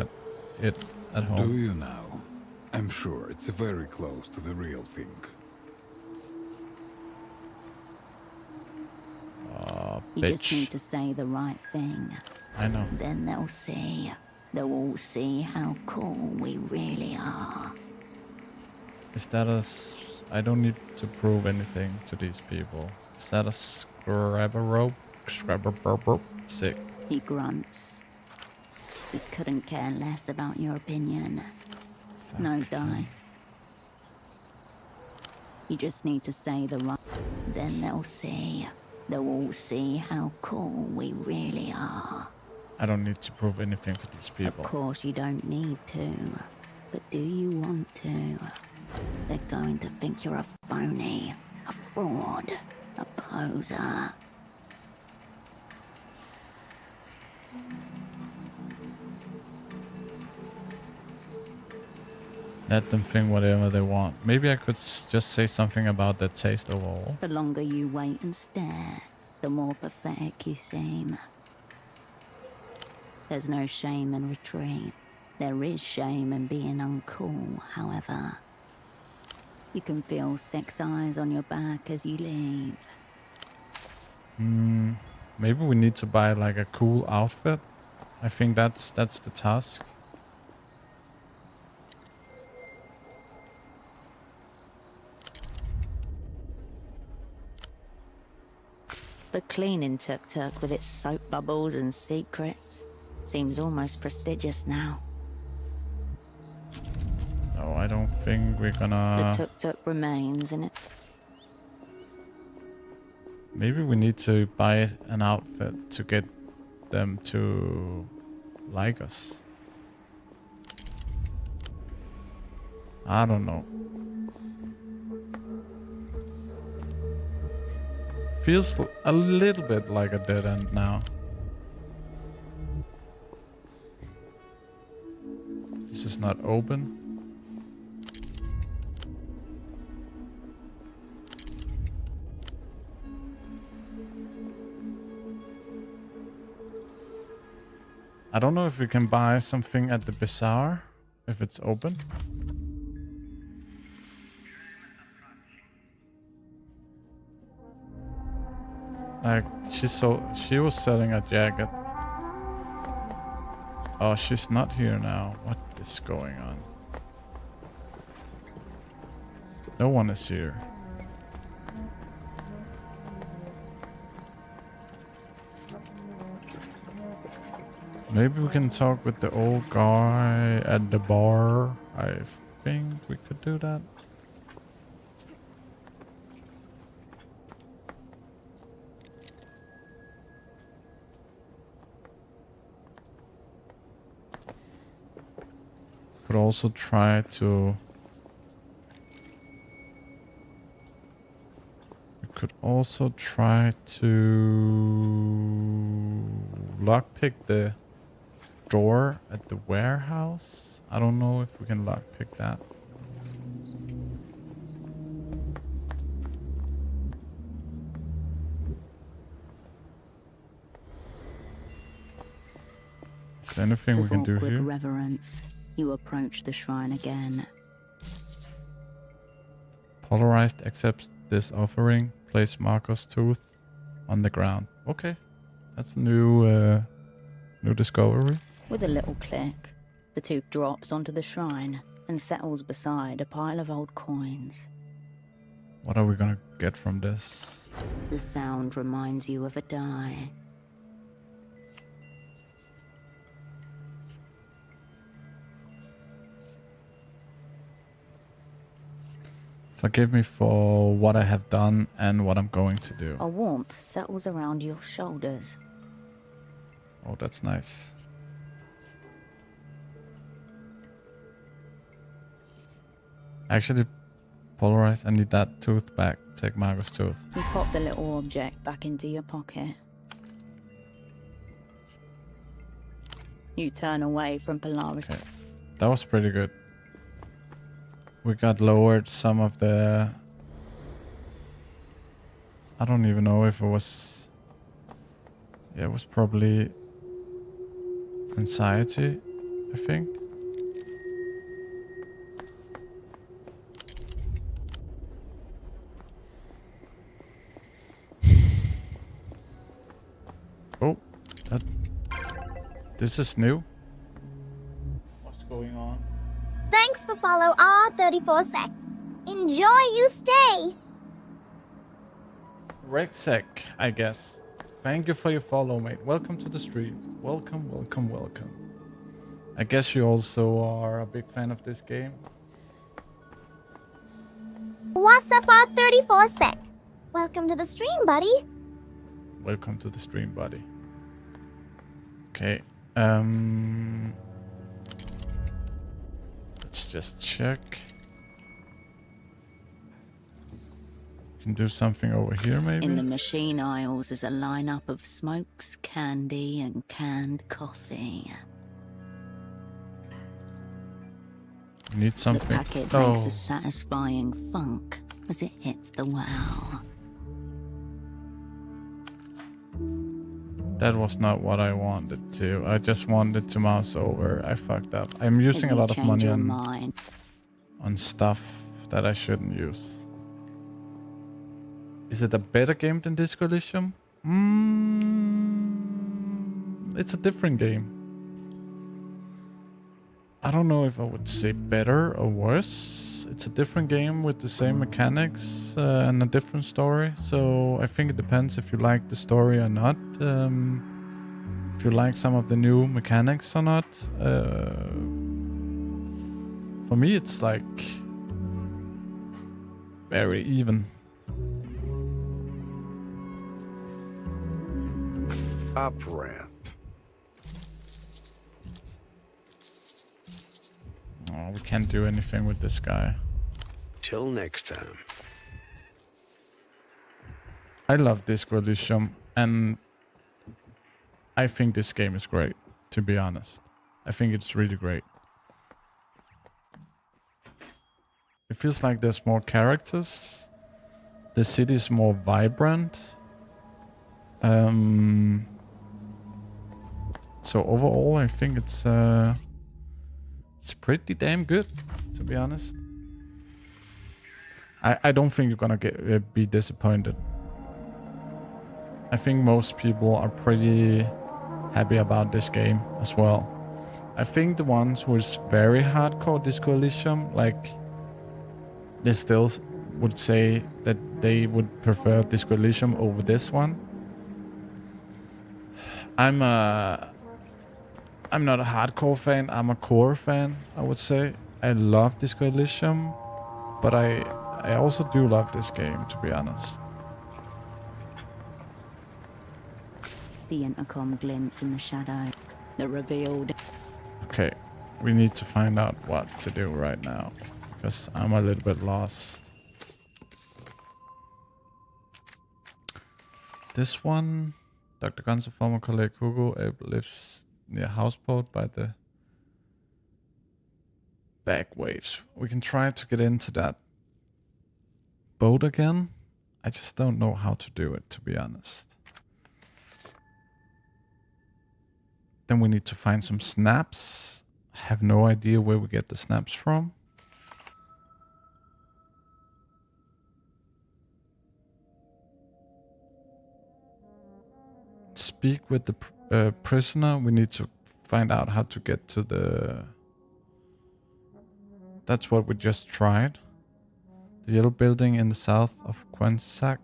it at home. Do you now? I'm sure it's very close to the real thing. You just Bitch. need to say the right thing. I know. Then they'll see. They'll all see how cool we really are. Is that I don't need to prove anything to these people. Is that a scrabber rope? Scrabber burp. Sick. He grunts. He couldn't care less about your opinion. No dice. You just need to say the right... Then they'll see. They'll all see how cool we really are. I don't need to prove anything to these Of people. course you don't need to. But do you want to? They're going to think you're a phony, a fraud, a poser. Let them think whatever they want. Maybe I could just say something about their taste overall. The longer you wait and stare, the more pathetic you seem. There's no shame in retreat. There is shame in being uncool, however. You can feel sex eyes on your back as you leave. Maybe we need to buy like a cool outfit. I think that's the task. The cleaning tuk-tuk with its soap bubbles and secrets seems almost prestigious now. No, I don't think we're The gonna... tuk-tuk remains in it. Maybe we need to buy an outfit to get them to like us. I don't know. Feels a little bit like a dead end now. This is not open. I don't know if we can buy something at the bazaar, if it's open. Like, she was selling a jacket. Oh, she's not here now. What is going on? No one is here. Maybe we can talk with the old guy at the bar. I think we could do that. Could also try to... We could also try to lockpick the door at the warehouse. I don't know if we can lockpick that. Is there anything we can do With here? reverence, you approach the shrine again. Polarized accepts this offering. Place Marco's tooth on the ground. Okay, that's a new discovery. With a little click, the tooth drops onto the shrine and settles beside a pile of old coins. What are we gonna get from this? The sound reminds you of a die. Forgive me for what I have done and what I'm going to do. A warmth settles around your shoulders. Oh, that's nice. Actually, Polarized, I need that tooth back. Take Marco's tooth. You pop the little object back into your pocket. You turn away from Polaris. Okay. That was pretty good. We got lowered some of the... I don't even know if it was... Yeah, it was probably anxiety, I think. Oh, that... This is new. What's going on? Thanks for follow R34sec. Enjoy you stay. Rexec, I guess. Thank you for your follow, mate. Welcome to the stream. Welcome, welcome, welcome. I guess you also are a big fan of this game. What's up, R34sec? Welcome to the stream, buddy. Welcome to the stream, buddy. Okay. Let's just check. Can do something over here, maybe? In the machine aisles is a lineup of smokes, candy, and canned coffee. Need something. The packet makes a satisfying funk as it hits the well. That was not what I wanted to. I just wanted to mouse over. I fucked up. I'm using a lot of money on stuff that I shouldn't use. Is it a better game than Disco Elysium? It's a different game. I don't know if I would say better or worse. It's a different game with the same mechanics and a different story. So I think it depends if you like the story or not. If you like some of the new mechanics or not. For me, it's like very even. Upramp. Oh, we can't do anything with this guy. Till next time. I love Disco Elysium, and I think this game is great, to be honest. I think it's really great. It feels like there's more characters. The city is more vibrant. So overall, I think it's pretty damn good, to be honest. I don't think you're gonna be disappointed. I think most people are pretty happy about this game as well. I think the ones who is very hardcore Disco Elysium, like, they still would say that they would prefer Disco Elysium over this one. I'm not a hardcore fan, I'm a core fan, I would say. I love Disco Elysium, but I also do love this game, to be honest. The intercom glints in the shadow. The revealed. Okay, we need to find out what to do right now, because I'm a little bit lost. This one, Dr. Gunn's a former colleague Hugo lives near Houseboat by the back waves. We can try to get into that boat again. I just don't know how to do it, to be honest. Then we need to find some snaps. I have no idea where we get the snaps from. Speak with the prisoner. We need to find out how to get to the... That's what we just tried. The yellow building in the south of Quensac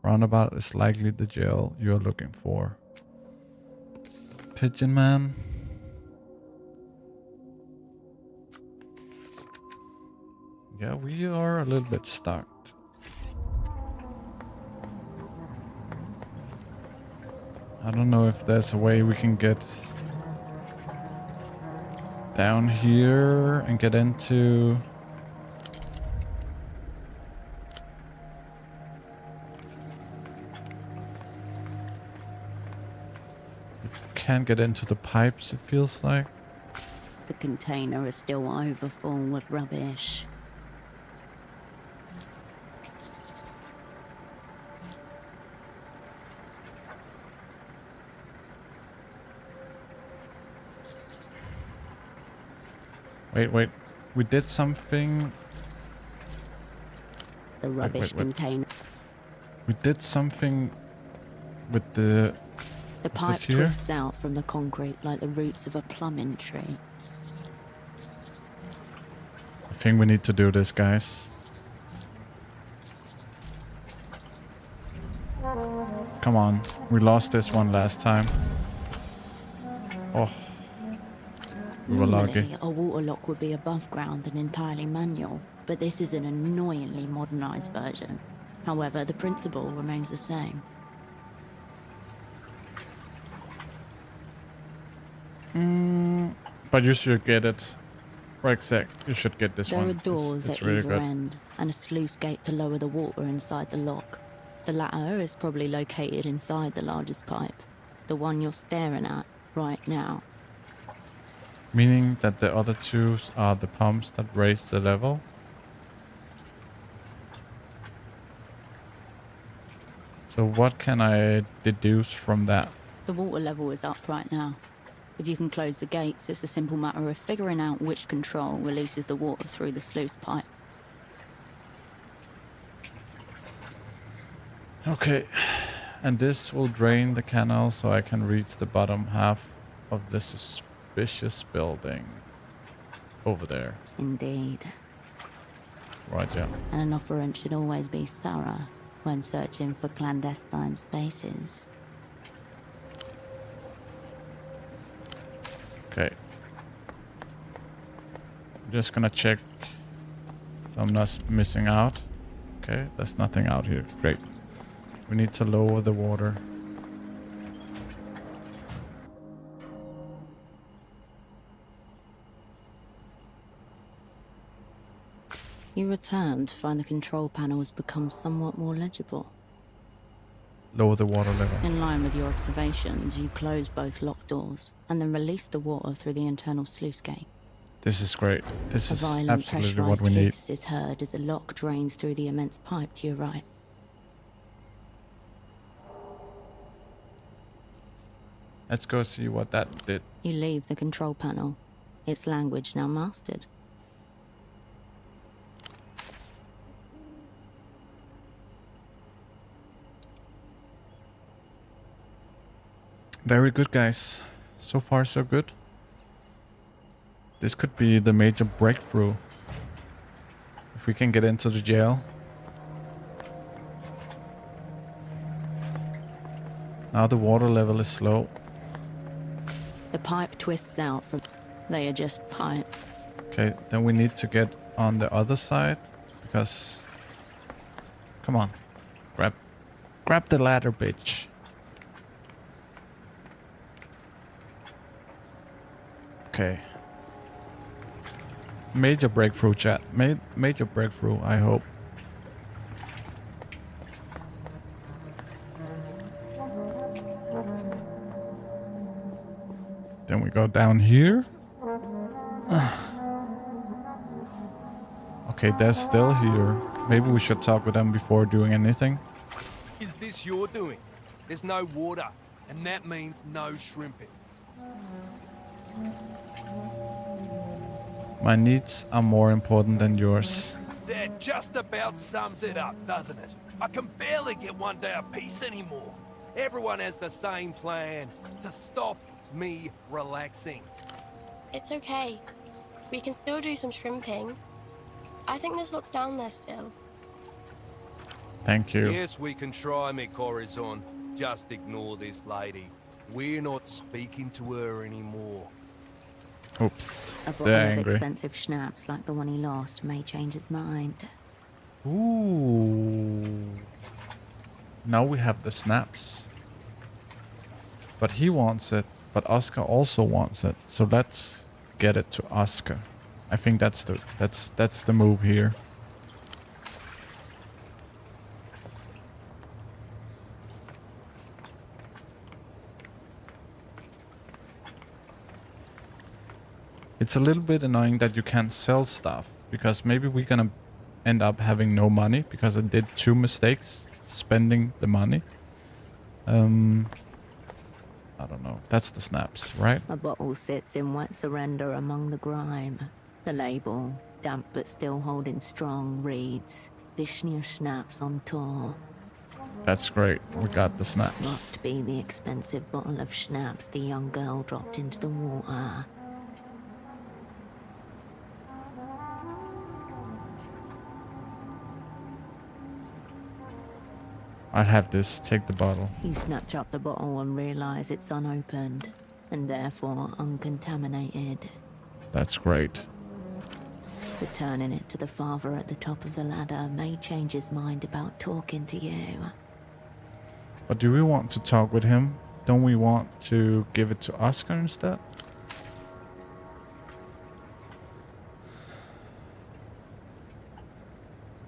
roundabout is likely the jail you're looking for. Pigeon Man. Yeah, we are a little bit stuck. I don't know if there's a way we can get down here and get into... Can't get into the pipes, it feels like. The container is still overfull with rubbish. Wait. We did something. The rubbish container. We did something with the... The pipe twists out from the concrete like the roots of a plumbing tree. I think we need to do this, guys. Come on. We lost this one last time. Oh. We were lucky. Normally, a water lock would be above ground and entirely manual, but this is an annoyingly modernized version. However, the principle remains the same. But you should get it. Rexec, you should get this one. There are doors it's at really either good. end, and a sluice gate to lower the water inside the lock. The latter is probably located inside the largest pipe, the one you're staring at right now. Meaning that the other two are the pumps that raise the level? So what can I deduce from that? The water level is up right now. If you can close the gates, it's a simple matter of figuring out which control releases the water through the sluice pipe. Okay, and this will drain the canal so I can reach the bottom half of this suspicious building. over there. Indeed. Roger. And an operant should always be thorough when searching for clandestine spaces. Okay. I'm just gonna check so I'm not missing out. Okay, there's nothing out here. Great. We need to lower the water. You return to find the control panel has become somewhat more legible. Lower the water level. In line with your observations, you close both locked doors and then release the water through the internal sluice gate. This is great. This A is violent absolutely what pressurized we need. hiss is heard as the lock drains through the immense pipe to your right. Let's go see what that did. You leave the control panel, its language now mastered. Very good, guys. So far, so good. This could be the major breakthrough. If we can get into the jail. Now the water level is low. The pipe twists out from... They are just pipe. Okay, then we need to get on the other side. Because... Come on. Grab the ladder, bitch. Okay. Major breakthrough, chat. Major breakthrough, I hope. Then we go down here. Okay, they're still here. Maybe we should talk with them before doing anything. Is this your doing? There's no water, and that means no shrimping. My needs are more important than yours. That just about sums it up, doesn't it? I can barely get one day apiece anymore. Everyone has the same plan, to stop me relaxing. It's okay. We can still do some shrimping. I think there's locks down there still. Thank you. Yes, we can try, me Corazon. Just ignore this lady. We're not speaking to her anymore. Oops. A bottle They're of angry. expensive schnapps like the one he lost may change his mind. Ooh. Now we have the snaps. But he wants it. But Oscar also wants it. So let's get it to Oscar. I think that's the move here. It's a little bit annoying that you can't sell stuff, because maybe we're gonna end up having no money because I did 2 mistakes spending the money. I don't know. That's the snaps, right? A bottle sits in wet surrender among the grime. The label, damp but still holding strong, reads Vishnu Schnapps on tour. That's great. We got the snaps. Must be the expensive bottle of schnapps the young girl dropped into the water. I'll have this. Take the bottle. You snatch up the bottle and realize it's unopened, and therefore uncontaminated. That's great. Returning it to the father at the top of the ladder may change his mind about talking to you. But do we want to talk with him? Don't we want to give it to Oscar instead?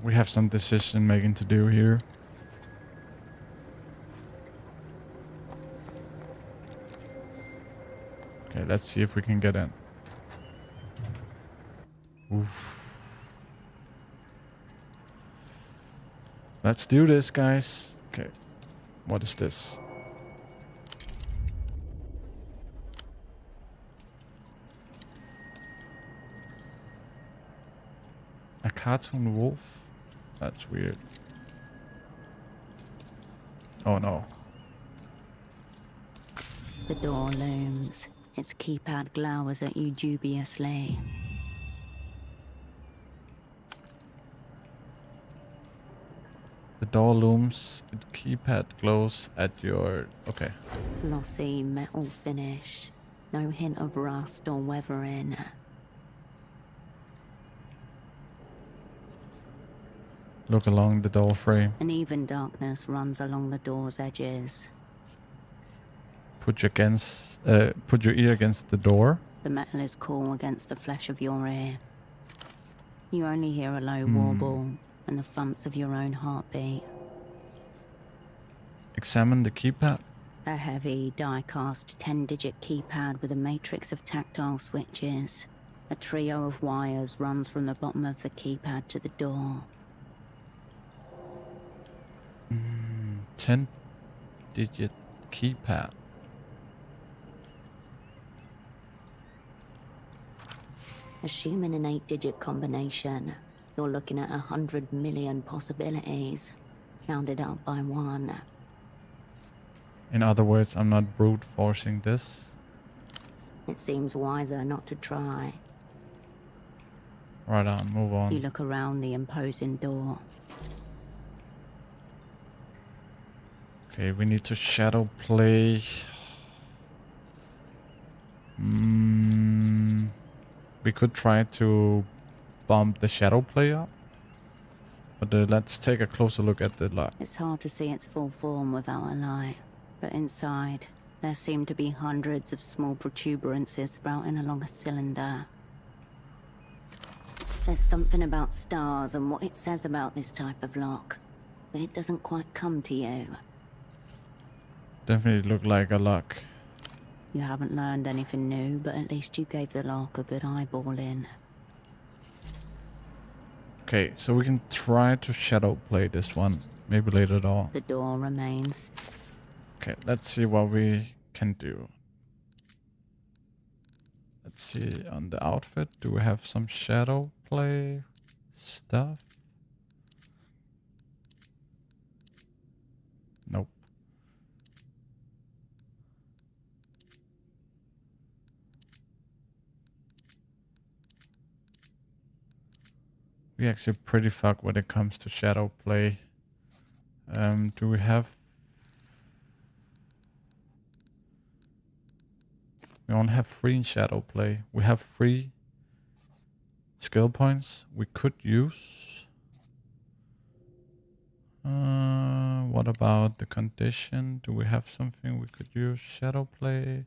We have some decision making to do here. Okay, let's see if we can get in. Oof. Let's do this, guys. Okay. What is this? A cartoon wolf? That's weird. Oh no. The door looms. Its keypad glowers at you dubiously. door looms. Its keypad glows at your... Okay. Glossy metal finish. No hint of rust or weathering. Look along the door frame. An even darkness runs along the door's edges. Put your ear against the door. The metal is cool against the flesh of your ear. You only hear a low warble and the thumps of your own heartbeat. Examine the keypad. A heavy, die-cast 10-digit keypad with a matrix of tactile switches. A trio of wires runs from the bottom of the keypad to the door. 10-digit keypad. Assuming an 8-digit combination, you're looking at 100 million possibilities, rounded up by 1. In other words, I'm not brute forcing this. It seems wiser not to try. Right on, move on. You look around the imposing door. Okay, we need to shadow play. We could try to bump the shadow play up. But let's take a closer look at the lock. It's hard to see its full form without a light, but inside, there seem to be hundreds of small protuberances sprouting along a cylinder. There's something about stars and what it says about this type of lock, but it doesn't quite come to you. Definitely look like a lock. You haven't learned anything new, but at least you gave the lock a good eyeball in. Okay, so we can try to shadow play this one. Maybe later on. The door remains. Okay, let's see what we can do. Let's see on the outfit. Do we have some shadow play stuff? Nope. We actually pretty fucked when it comes to shadow play. Do we have... We don't have free shadow play. We have free skill points we could use. What about the condition? Do we have something we could use? Shadow play.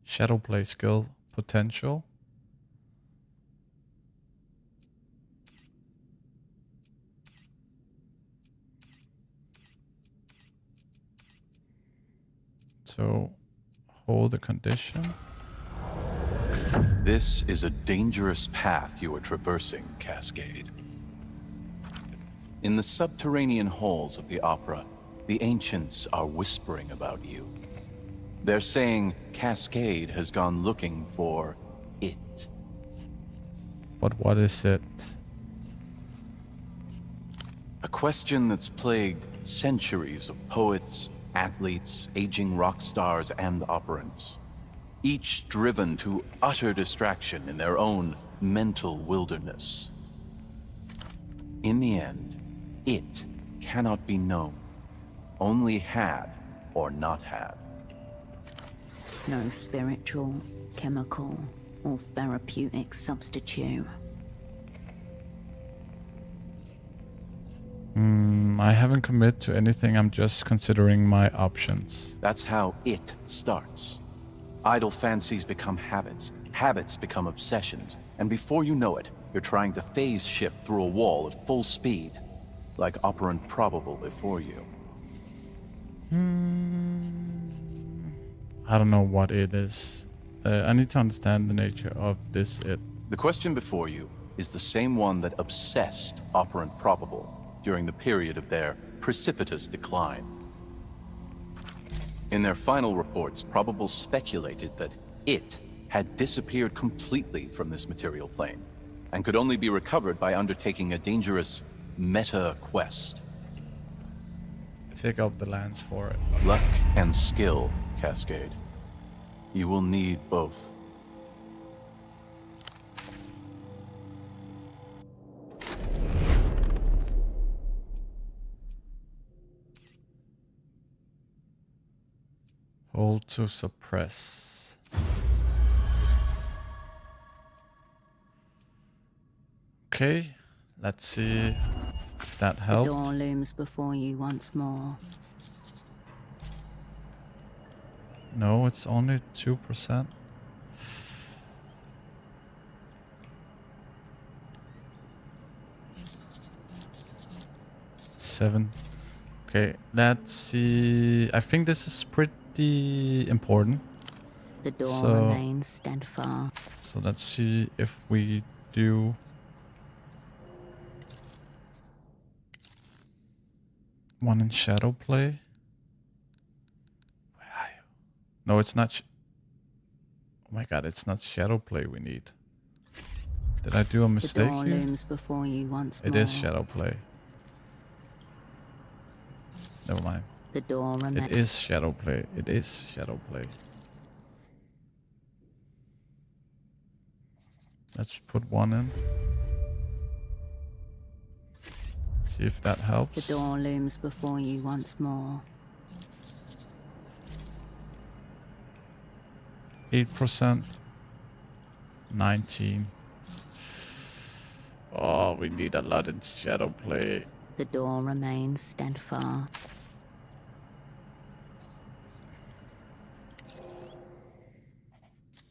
Shadow play skill potential. So hold the condition. This is a dangerous path you are traversing, Cascade. In the subterranean halls of the Opera, the ancients are whispering about you. They're saying Cascade has gone looking for it. But what is it? A question that's plagued centuries of poets, athletes, aging rock stars, and operants, each driven to utter distraction in their own mental wilderness. In the end, it cannot be known, only had or not had. No spiritual, chemical, or therapeutic substitute. I haven't committed to anything. I'm just considering my options. That's how it starts. Idle fancies become habits. Habits become obsessions. And before you know it, you're trying to phase shift through a wall at full speed, like operant probable before you. I don't know what it is. I need to understand the nature of this it. The question before you is the same one that obsessed operant probable during the period of their precipitous decline. In their final reports, Probable speculated that it had disappeared completely from this material plane and could only be recovered by undertaking a dangerous meta-quest. Take out the lens for it. Luck and skill, Cascade. You will need both. Hold to suppress. Okay, let's see if that The helped. door looms before you once more. No, it's only 2%. Seven. Okay, let's see. I think this is pretty important. The door So- remains steadfast. So let's see if we do one in shadow play. Where are you? No, it's not. Oh my god, it's not shadow play we need. Did I do a The mistake door here? looms before you once more. It is shadow play. Never mind. The door remains. It is shadow play. It is shadow play. Let's put one in. See if that helps. The door looms before you once more. 8%. 19. Oh, we need a lot in shadow play. The door remains steadfast.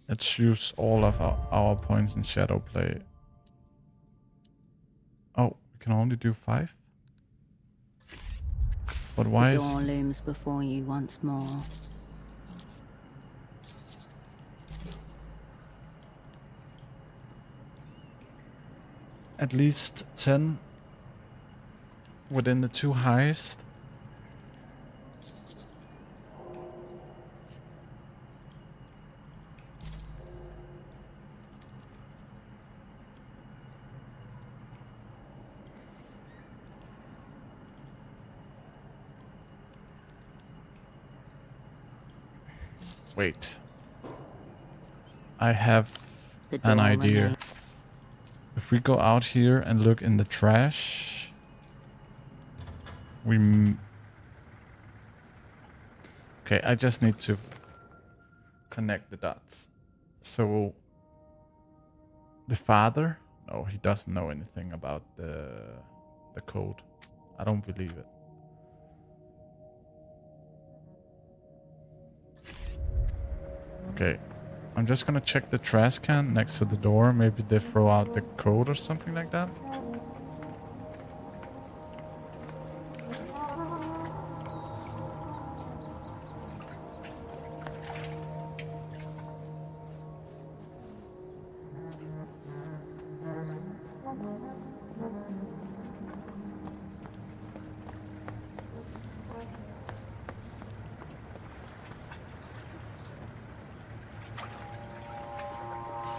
Let's use all of our points in shadow play. Oh, we can only do 5? But why The is... door looms before you once more. At least 10 within the 2 highest. Wait. I have The an door idea. remains. If we go out here and look in the trash, we... Okay, I just need to connect the dots. So, the father? No, he doesn't know anything about the code. I don't believe it. Okay, I'm just gonna check the trash can next to the door. Maybe they throw out the code or something like that.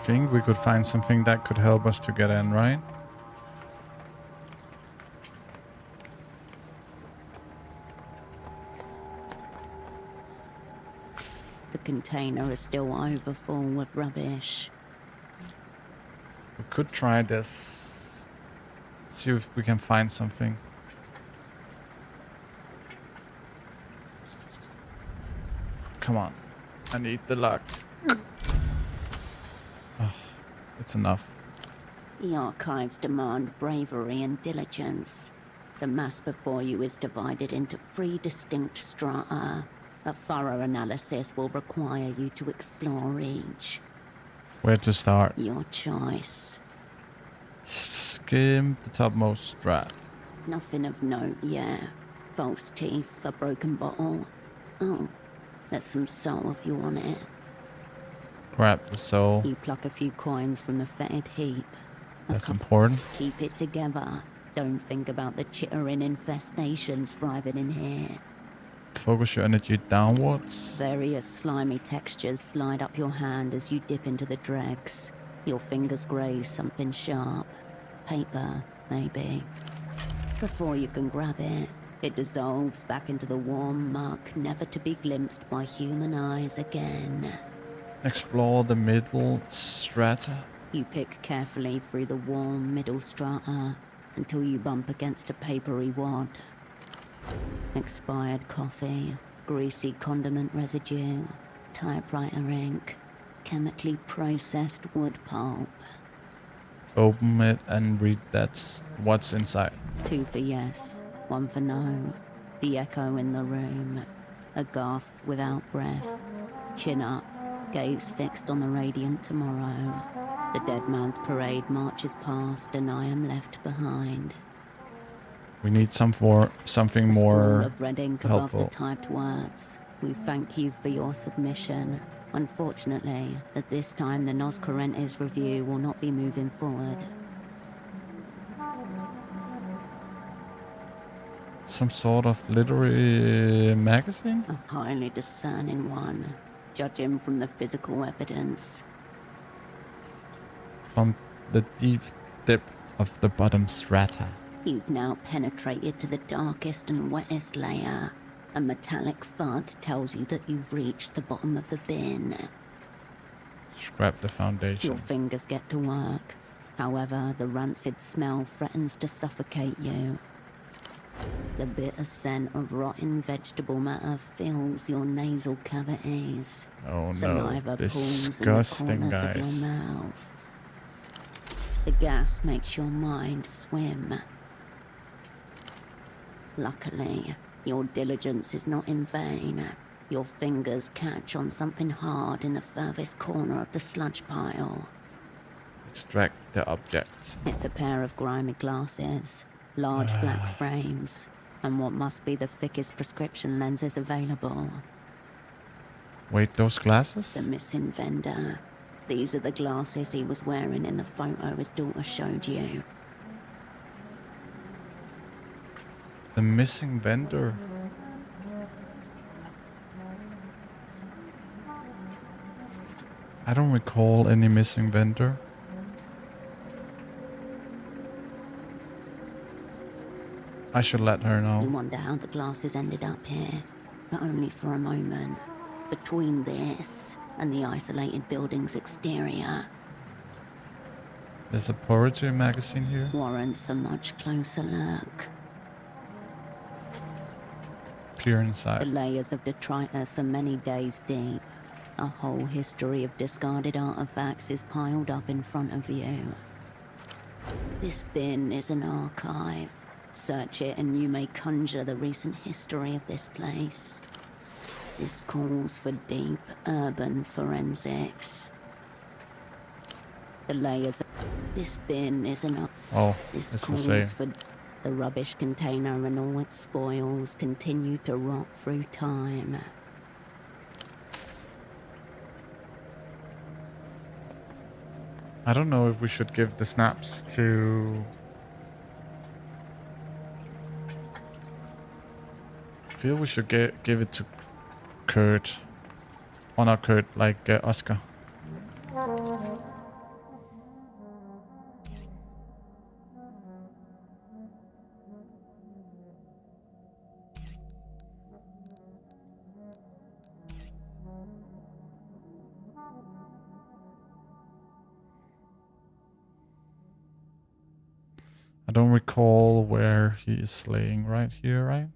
Think we could find something that could help us to get in, right? The container is still overfull with rubbish. We could try this. See if we can find something. Come on. I need the luck. Oh, it's enough. The archives demand bravery and diligence. The mass before you is divided into 3 distinct strata. A thorough analysis will require you to explore each. Where to start? Your choice. Skim the topmost strat. Nothing of note yet. False teeth, a broken bottle. Oh, there's some soul if you want it. Grab the soul. You pluck a few coins from the fetid heap. That's important. Keep it together. Don't think about the chittering infestations thriving in here. Focus your energy downwards. Various slimy textures slide up your hand as you dip into the dregs. Your fingers graze something sharp. Paper, maybe. Before you can grab it, it dissolves back into the warm muck, never to be glimpsed by human eyes again. Explore the middle strata. You pick carefully through the warm middle strata until you bump against a papery wad. Expired coffee, Greasy condiment residue, typewriter ink, chemically processed wood pulp. Open it and read that's what's inside. 2 for yes, 1 for no. The echo in the room. A gasp without breath. Chin up, gaze fixed on the radiant tomorrow. The dead man's parade marches past and I am left behind. We need something A more scroll of red ink above helpful. the typed words. We thank you for your submission. Unfortunately, at this time the Nos Correntes review will not be moving forward. Some sort of literary magazine? A highly discerning one, judging from the physical evidence. From the deep dip of the bottom strata. You've now penetrated to the darkest and wettest layer. A metallic thud tells you that you've reached the bottom of the bin. Scrap the foundation. Your fingers get to work. However, the rancid smell threatens to suffocate you. The bitter scent of rotten vegetable matter fills your nasal cavities. Oh no, Saliva pools in the disgusting, corners of guys. your mouth. The gas makes your mind swim. Luckily, your diligence is not in vain. Your fingers catch on something hard in the furthest corner of the sludge pile. Extract the objects. It's a pair of grimy glasses, large black frames, and what must be the thickest prescription lenses available. Wait, those glasses? The missing vendor. These are the glasses he was wearing in the photo his daughter showed you. The missing vendor. I don't recall any missing vendor. I should let her You know. wonder how the glasses ended up here, but only for a moment. Between this and the isolated building's exterior There's a poetry magazine here. warrants a much closer look. Clear The inside. layers of detritus are many days deep. A whole history of discarded artifacts is piled up in front of you. This bin is an archive. Search it and you may conjure the recent history of this place. This calls for deep urban forensics. The layers of this bin is an Oh, This it's the calls same. for the rubbish container and all its spoils continue to rot through time. I don't know if we should give the snaps to... I feel we should give it to Kurt. Or not Kurt, like Oscar. I don't recall where he is laying. Right here, right?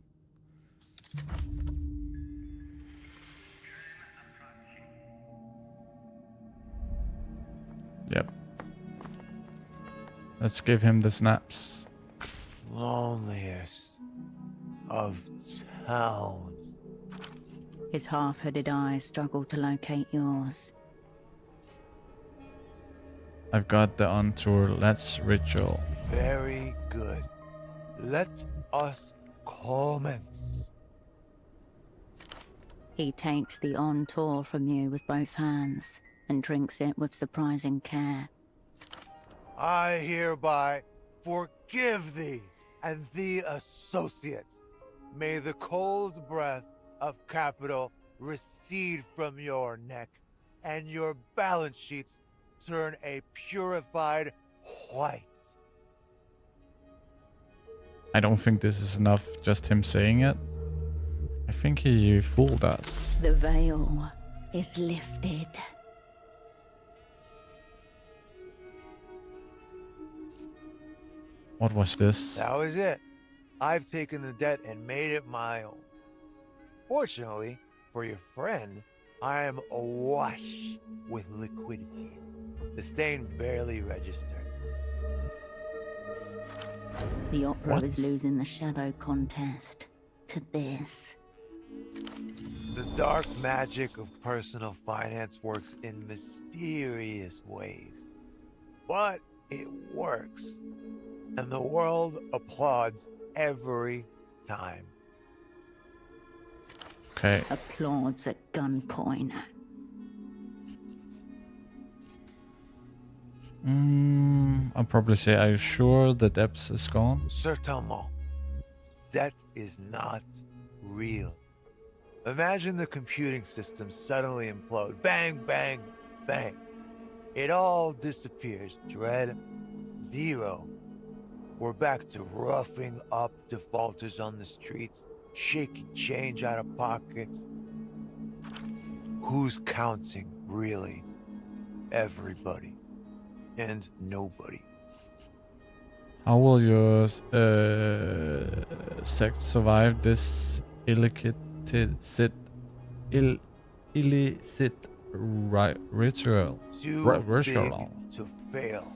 Yep. Let's give him the snaps. Loneliest of towns. His half-hooded eyes struggle to locate yours. I've got the on tour. Let's ritual. Very good. Let us commence. He takes the on tour from you with both hands and drinks it with surprising care. I hereby forgive thee and thee associates. May the cold breath of capital recede from your neck, and your balance sheets turn a purified white. I don't think this is enough, just him saying it. I think he fooled us. The veil is lifted. What was this? That was it. I've taken the debt and made it my own. Fortunately for your friend, I am awash with liquidity. The stain barely registered. The opera What? is losing the shadow contest to this. The dark magic of personal finance works in mysterious ways. But it works. And the world applauds every time. Okay. Applauds at gunpoint. I'll probably say, are you sure the depths is gone? Certainement. Debt is not real. Imagine the computing system suddenly implode. Bang, bang, bang. It all disappears. Dread. Zero. We're back to roughing up defaulters on the streets, shaking change out of pockets. Who's counting, really? Everybody. And nobody. How will your sect survive this illicit ritual? Too big Ritual. to fail.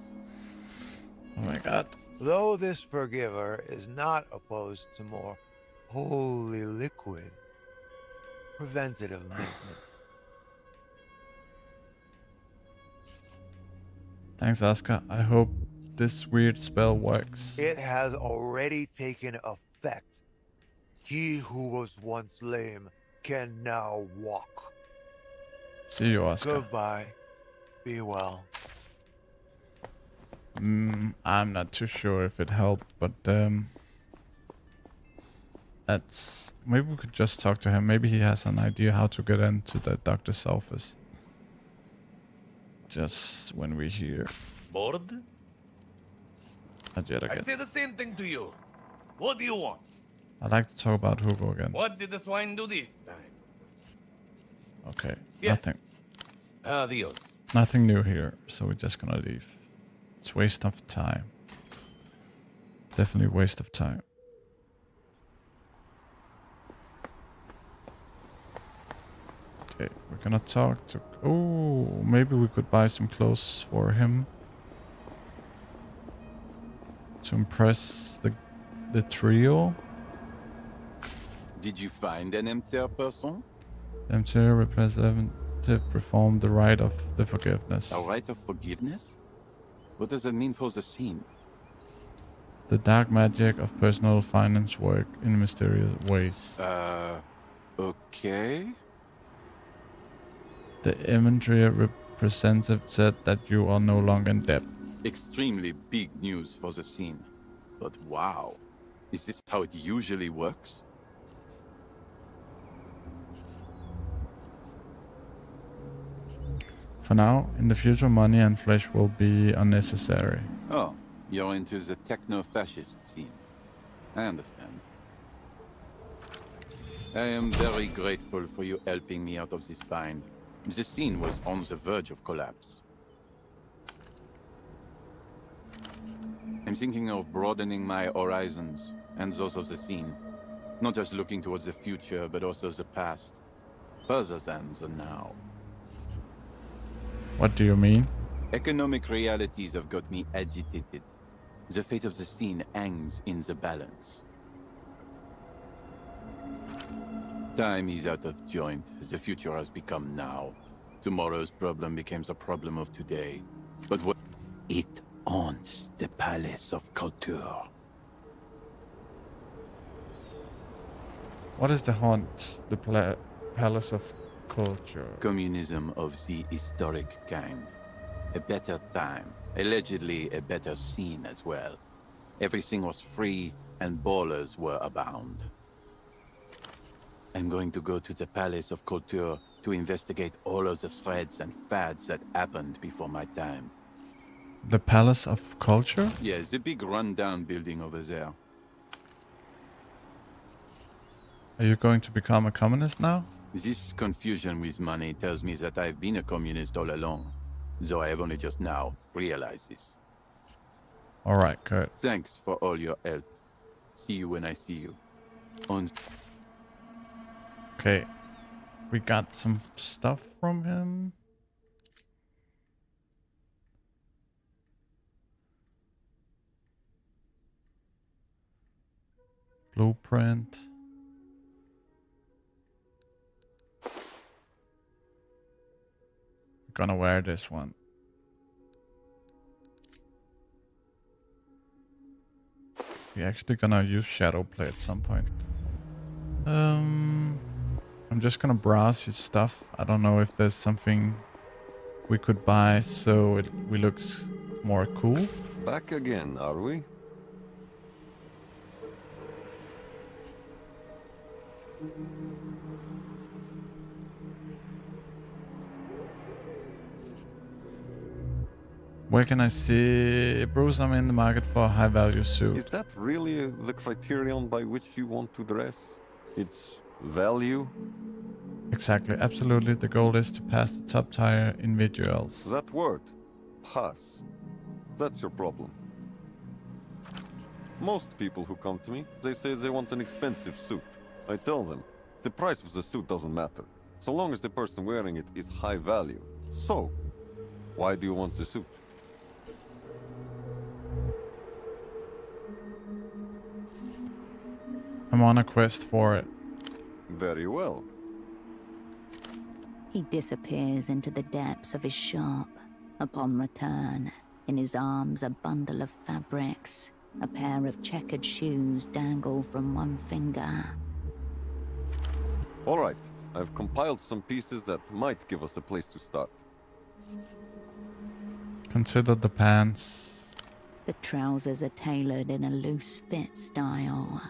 Oh my god. Though this forgiver is not opposed to more holy liquid, preventative maintenance. Thanks, Oscar. I hope this weird spell works. It has already taken effect. He who was once lame can now walk. See you, Oscar. Goodbye. Be well. I'm not too sure if it helped, but that's maybe we could just talk to him. Maybe he has an idea how to get into the doctor's office. Just when we're here. Bored? Not yet I again. say the same thing to you. What do you want? I'd like to talk about Hugo again. What did the swine do this time? Okay, Yes. nothing. Adios. Nothing new here, so we're just gonna leave. It's waste of time. Definitely waste of time. Okay, we're gonna talk to... Oh, maybe we could buy some clothes for him. To impress the trio. Did you find an empty person? The MTR representative performed the rite of the forgiveness. A rite of forgiveness? What does that mean for the scene? The dark magic of personal finance work in mysterious ways. Okay. The inventory representative said that you are no longer in debt. Extremely big news for the scene. But wow. Is this how it usually works? For now, in the future, money and flesh will be unnecessary. Oh, you're into the techno-fascist scene. I understand. I am very grateful for you helping me out of this bind. The scene was on the verge of collapse. I'm thinking of broadening my horizons and those of the scene. Not just looking towards the future, but also the past. Further than the now. What do you mean? Economic realities have got me agitated. The fate of the scene hangs in the balance. Time is out of joint. The future has become now. Tomorrow's problem becomes a problem of today. But what... It haunts the Palace of Culture. What is the haunt? The Palace of Culture? Communism of the historic kind. A better time. Allegedly a better scene as well. Everything was free and ballers were abound. I'm going to go to the Palace of Culture to investigate all of the threads and fads that happened before my time. The Palace of Culture? Yes, the big rundown building over there. Are you going to become a communist now? This confusion with money tells me that I've been a communist all along, though I have only just now realized this. Alright, good. Thanks for all your help. See you when I see you. Okay. We got some stuff from him. Blueprint. Gonna wear this one. We're actually gonna use shadow play at some point. I'm just gonna browse his stuff. I don't know if there's something we could buy so we looks more cool. Back again, are we? Where can I see? Bruce, I'm in the market for a high-value suit. Is that really the criterion by which you want to dress? It's value? Exactly, absolutely. The goal is to pass the top tier individuals. That word, pass, that's your problem. Most people who come to me, they say they want an expensive suit. I tell them, the price of the suit doesn't matter, so long as the person wearing it is high value. So, why do you want the suit? I'm on a quest for it. Very well. He disappears into the depths of his shop. Upon return, in his arms a bundle of fabrics. A pair of checkered shoes dangle from one finger. All right, I've compiled some pieces that might give us a place to start. Consider the pants. The trousers are tailored in a loose fit style.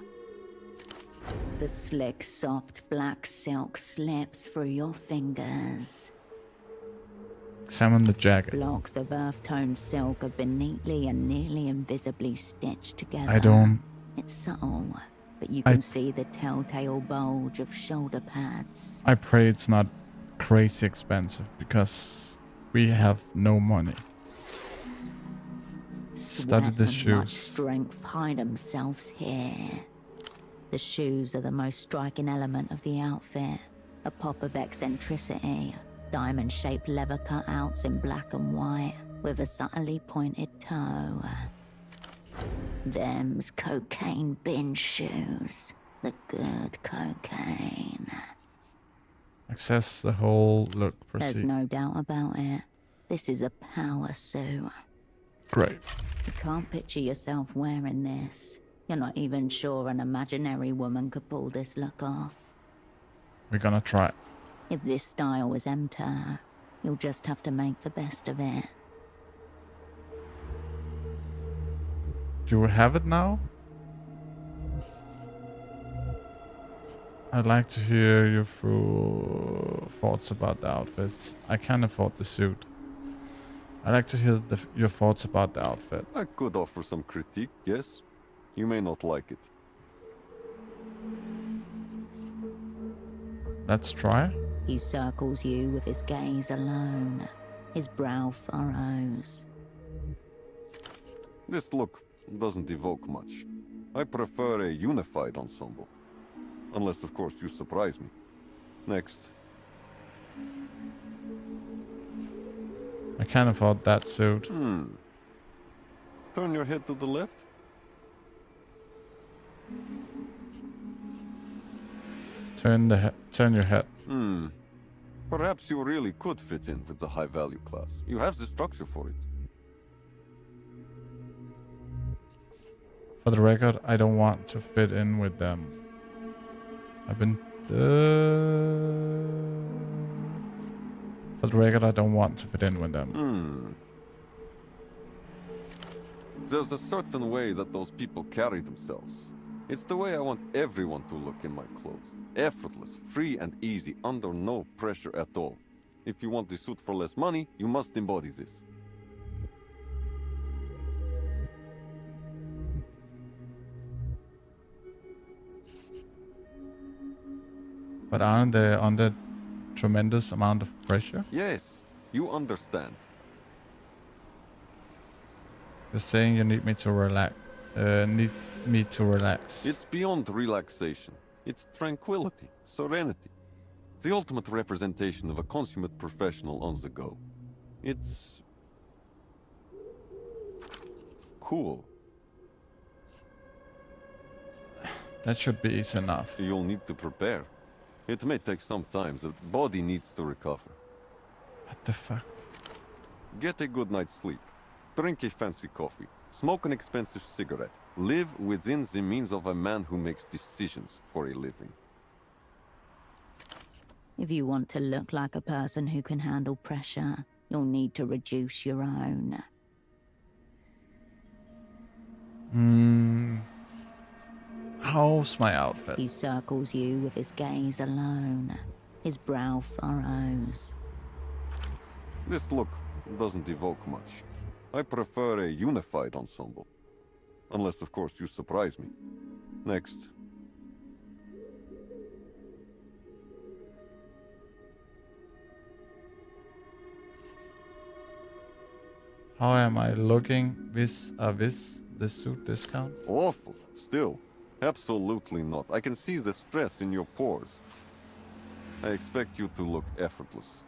The slick, soft black silk slips through your fingers. Examine the jacket. Blocks of earth-toned silk have been neatly and nearly invisibly stitched together. I don't... It's subtle, but you can see the telltale bulge of shoulder pads. I pray it's not crazy expensive, because we have no money. Study the Sweat and much shoes. strength hide themselves here. The shoes are the most striking element of the outfit. A pop of eccentricity. Diamond-shaped leather cutouts in black and white, with a subtly pointed toe. Them's cocaine bin shoes. The good cocaine. Access the whole look. There's Proceed. no doubt about it. This is a power suit. Great. You can't picture yourself wearing this. You're not even sure an imaginary woman could pull this look off. We're gonna try. If this style was empty, you'll just have to make the best of it. Do you have it now? I'd like to hear your thoughts about the outfits. I can't afford the suit. I'd like to hear your thoughts about the outfit. I could offer some critique, yes. You may not like it. Let's try. He circles you with his gaze alone. His brow furrows. This look doesn't evoke much. I prefer a unified ensemble. Unless, of course, you surprise me. Next. I can't afford that suit. Turn your head to the left. Turn your head. Perhaps you really could fit in with the high-value class. You have the structure for it. For the record, I don't want to fit in with them. I've been... For the record, I don't want to fit in with them. There's a certain way that those people carry themselves. It's the way I want everyone to look in my clothes. Effortless, free and easy, under no pressure at all. If you want the suit for less money, you must embody this. But aren't they under tremendous amount of pressure? Yes, you understand. You're saying you need me to relax. It's beyond relaxation. It's tranquility, serenity. The ultimate representation of a consummate professional on the go. It's cool. That should be easy enough. You'll need to prepare. It may take some time. The body needs to recover. What the fuck? Get a good night's sleep. Drink a fancy coffee. Smoke an expensive cigarette. Live within the means of a man who makes decisions for a living. If you want to look like a person who can handle pressure, you'll need to reduce your own. How's my outfit? He circles you with his gaze alone. His brow furrows. This look doesn't evoke much. I prefer a unified ensemble. Unless, of course, you surprise me. Next. How am I looking vis-a-vis the suit discount? Awful. Still. Absolutely not. I can see the stress in your pores. I expect you to look effortless.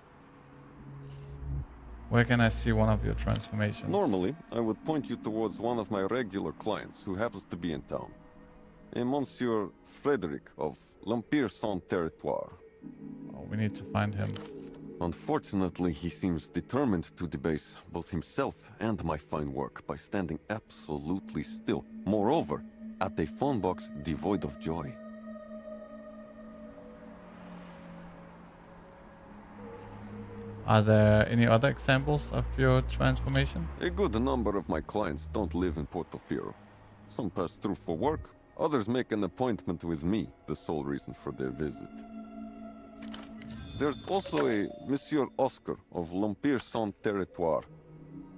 Where can I see one of your transformations? Normally, I would point you towards one of my regular clients who happens to be in town. A Monsieur Frederick of L'Empire Sans Territoire. Oh, we need to find him. Unfortunately, he seems determined to debase both himself and my fine work by standing absolutely still. Moreover, at a phone box devoid of joy. Are there any other examples of your transformation? A good number of my clients don't live in Portofino. Some pass through for work, others make an appointment with me, the sole reason for their visit. There's also a Monsieur Oscar of L'Empire Sans Territoire,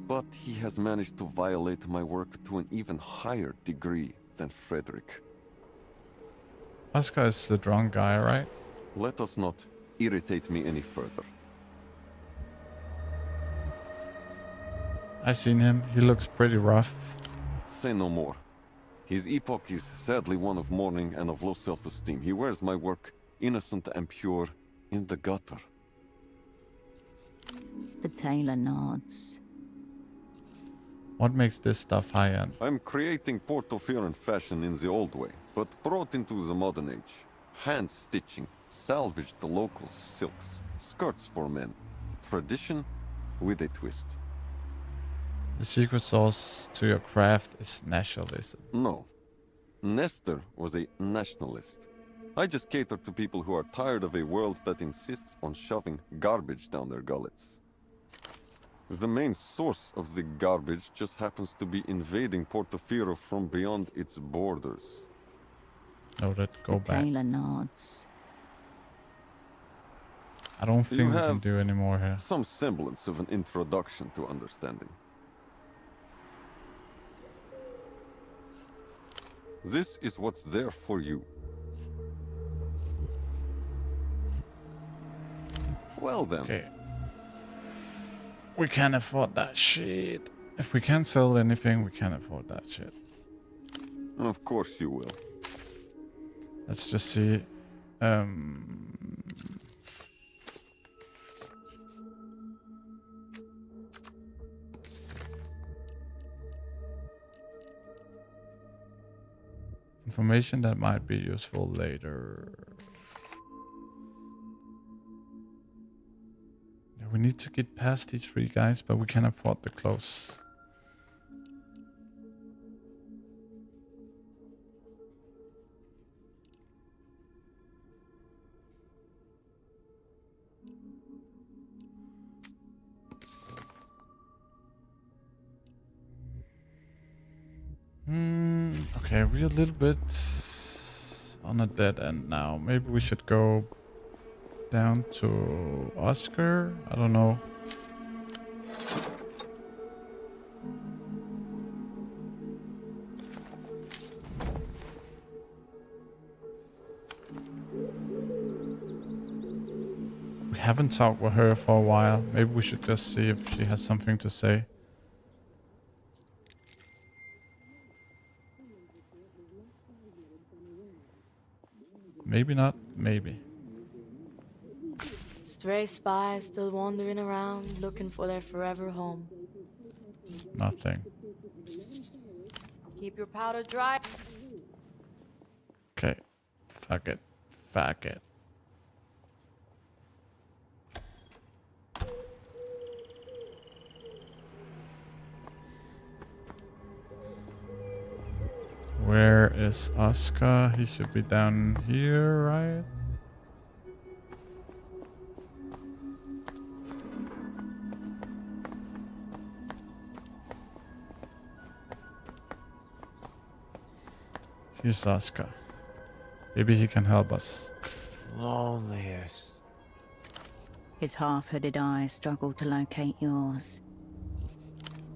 but he has managed to violate my work to an even higher degree than Frederick. Oscar is the drunk guy, right? Let us not irritate me any further. I've seen him. He looks pretty rough. Say no more. His epoch is sadly one of mourning and of low self-esteem. He wears my work, innocent and pure, in the gutter. The tailor nods. What makes this stuff high-end? I'm creating Portofino fashion in the old way, but brought into the modern age. Hand-stitching, salvaged local silks, skirts for men. Tradition with a twist. The secret sauce to your craft is nationalism. No. Nestor was a nationalist. I just cater to people who are tired of a world that insists on shoving garbage down their gullets. The main source of the garbage just happens to be invading Portofino from beyond its borders. Noted. Go back. Taylor nods. I don't think You we can have do any more here. some semblance of an introduction to understanding. This is what's there for you. Well then. Okay. We can't afford that shit. If we can't sell anything, we can't afford that shit. Of course you will. Let's just see. Information that might be useful later. Yeah, we need to get past these three guys, but we can afford the clothes. Okay, we're a little bit on a dead end now. Maybe we should go down to Oscar? I don't know. We haven't talked with her for a while. Maybe we should just see if she has something to say. Maybe not, maybe. Stray spies still wandering around looking for their forever home. Nothing. Keep your powder dry. Okay. Fuck it. Fuck it. Where is Oscar? He should be down here, right? Here's Oscar. Maybe he can help us. Loneliest. His half-hooded eyes struggle to locate yours.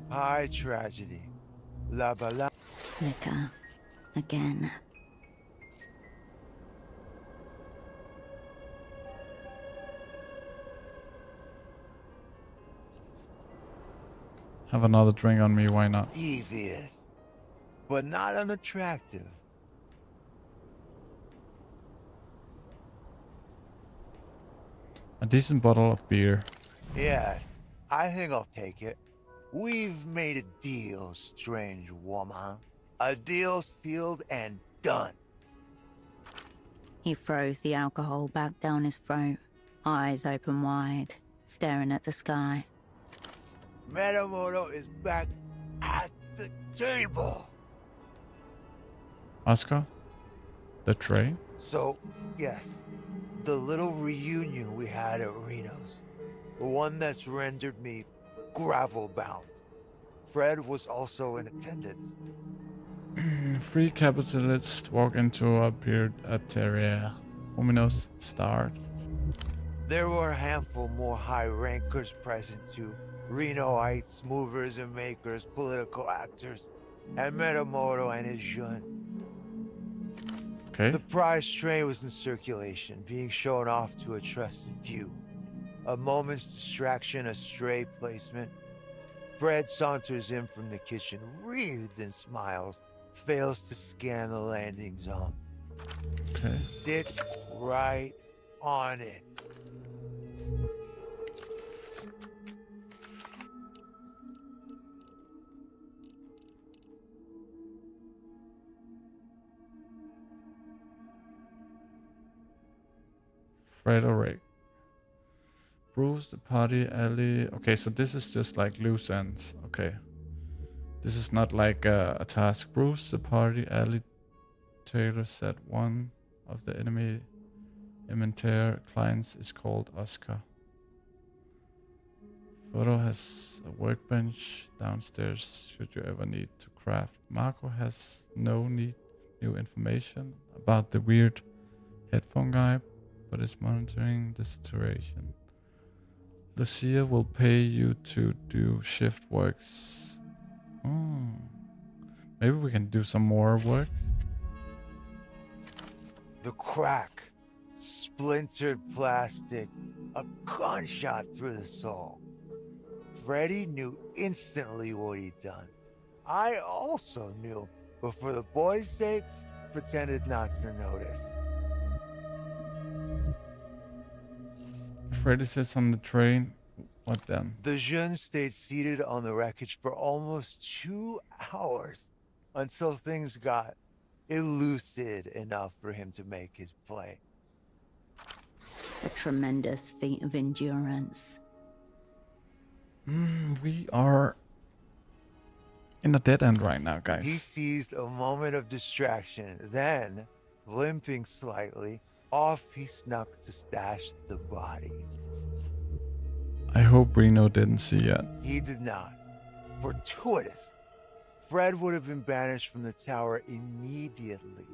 High tragedy. La bala. Liquor. Again. Have another drink on me, why not? Devious. But not unattractive. A decent bottle of beer. Yeah, I think I'll take it. We've made a deal, strange woman. A deal sealed and done. He throws the alcohol back down his throat, eyes open wide, staring at the sky. Metamoto is back at the table. Oscar? The tray? So, yes, the little reunion we had at Reno's. The one that's rendered me gravel-bound. Fred was also in attendance. Free capitalists walk into a beard area. Ominous start. There were a handful more high rankers present too. Renoites, movers and makers, political actors, and Metamoto and his Jun. Okay. The prize train was in circulation, being shown off to a trusted few. A moment's distraction, a stray placement. Fred saunters in from the kitchen, wreathed in smiles, fails to scan the landing zone. Okay. Sits right on it. Frederick. Bruce, the party alley. Okay, so this is just like loose ends. Okay. This is not like a task. Bruce, the party alley. Taylor said one of the enemy inventory clients is called Oscar. Photo has a workbench downstairs should you ever need to craft. Marco has no new information about the weird headphone guy, but is monitoring the situation. Lucia will pay you to do shift works. Oh. Maybe we can do some more work. The crack, splintered plastic, a gunshot through the soul. Freddy knew instantly what he'd done. I also knew, but for the boy's sake, pretended not to notice. Freddy sits on the train. What then? The Jun stayed seated on the wreckage for almost 2 hours until things got elucid enough for him to make his play. A tremendous feat of endurance. We are in a dead end right now, guys. He seized a moment of distraction, then, limping slightly, off he snuck to stash the body. I hope Reno didn't see yet. He did not. Fortuitous. Fred would have been banished from the tower immediately.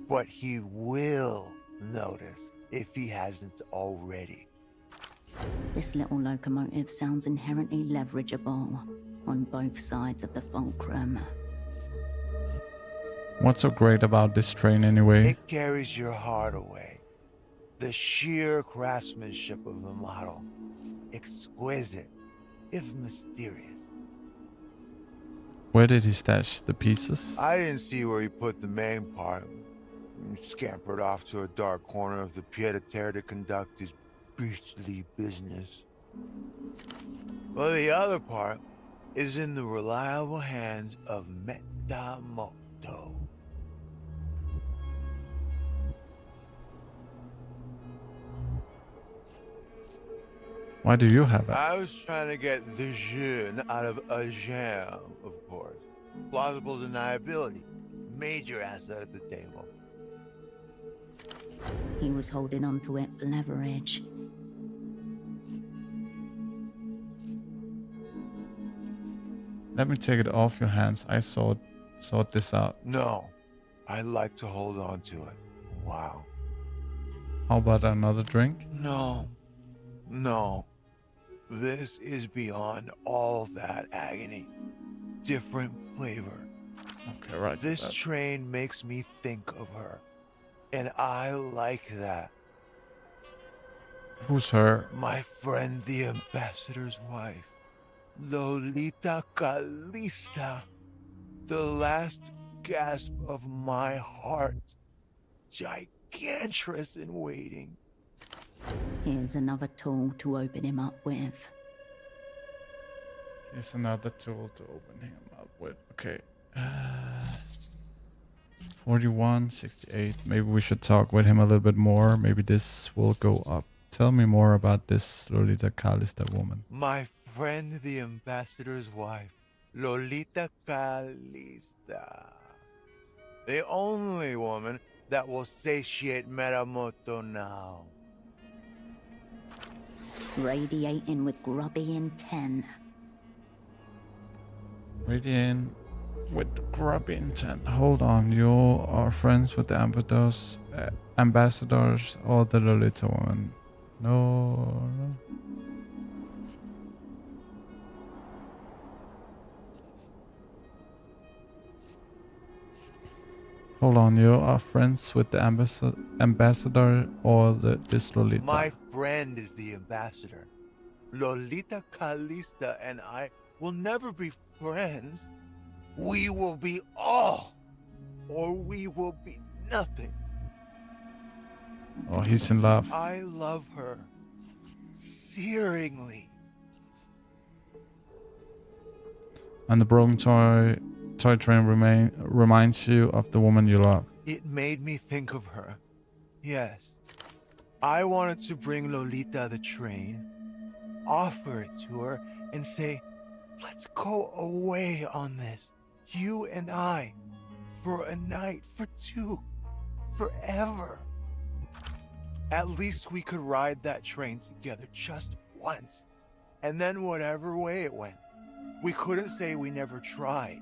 But he will notice if he hasn't already. This little locomotive sounds inherently leverageable on both sides of the fulcrum. What's so great about this train anyway? It carries your heart away. The sheer craftsmanship of the model. Exquisite, if mysterious. Where did he stash the pieces? I didn't see where he put the main part. scampered off to a dark corner of the pied-à-terre to conduct his beastly business. Well, the other part is in the reliable hands of Metamoto. Why do you have it? I was trying to get the jeune out of a jam, of course. Plausible deniability. Major asset at the table. He was holding on to it for leverage. Let me take it off your hands. I sort this out. No. I like to hold on to it. Wow. How about another drink? No. No. This is beyond all that agony. Different flavor. Okay, right. This train makes me think of her. And I like that. Who's her? My friend, the ambassador's wife. Lolita Calista. The last gasp of my heart. Gigantress in waiting. Here's another tool to open him up with. Here's another tool to open him up with. Okay. 41, 68. Maybe we should talk with him a little bit more. Maybe this will go up. Tell me more about this Lolita Calista woman. My friend, the ambassador's wife. Lolita Calista. The only woman that will satiate Metamoto now. Radiating with grubby intent. Radiant with grubby intent. Hold on, you are friends with the ambassadors or the Lolita woman? No. Hold on, you are friends with the ambassador or this Lolita? My friend is the ambassador. Lolita Calista and I will never be friends. We will be all, or we will be nothing. Oh, he's in love. I love her. Searingly. And the broken toy train reminds you of the woman you love. It made me think of her. Yes. I wanted to bring Lolita the train, offer it to her, and say, let's go away on this. You and I. For a night, for two. Forever. At least we could ride that train together just once. And then whatever way it went. We couldn't say we never tried.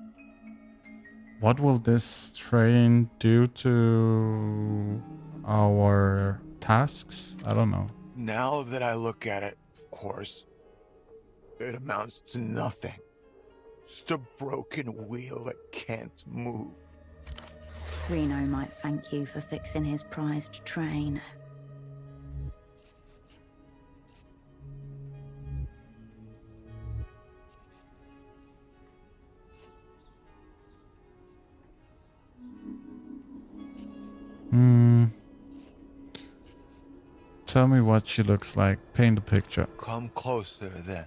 What will this train do to our tasks? I don't know. Now that I look at it, of course, it amounts to nothing. Just a broken wheel that can't move. Reno might thank you for fixing his prized train. Tell me what she looks like. Paint a picture. Come closer then.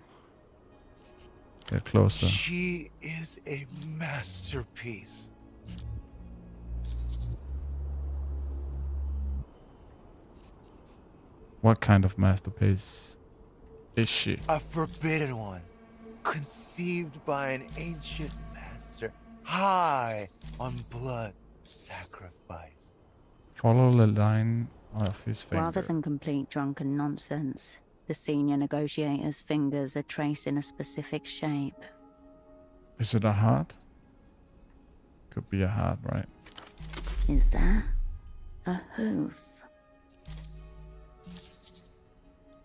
Get closer. She is a masterpiece. What kind of masterpiece is she? A forbidden one. Conceived by an ancient master. High on blood sacrifice. Follow the line of his finger. Rather than complete drunken nonsense, the senior negotiator's fingers are tracing a specific shape. Is it a heart? Could be a heart, right? Is that a hoof?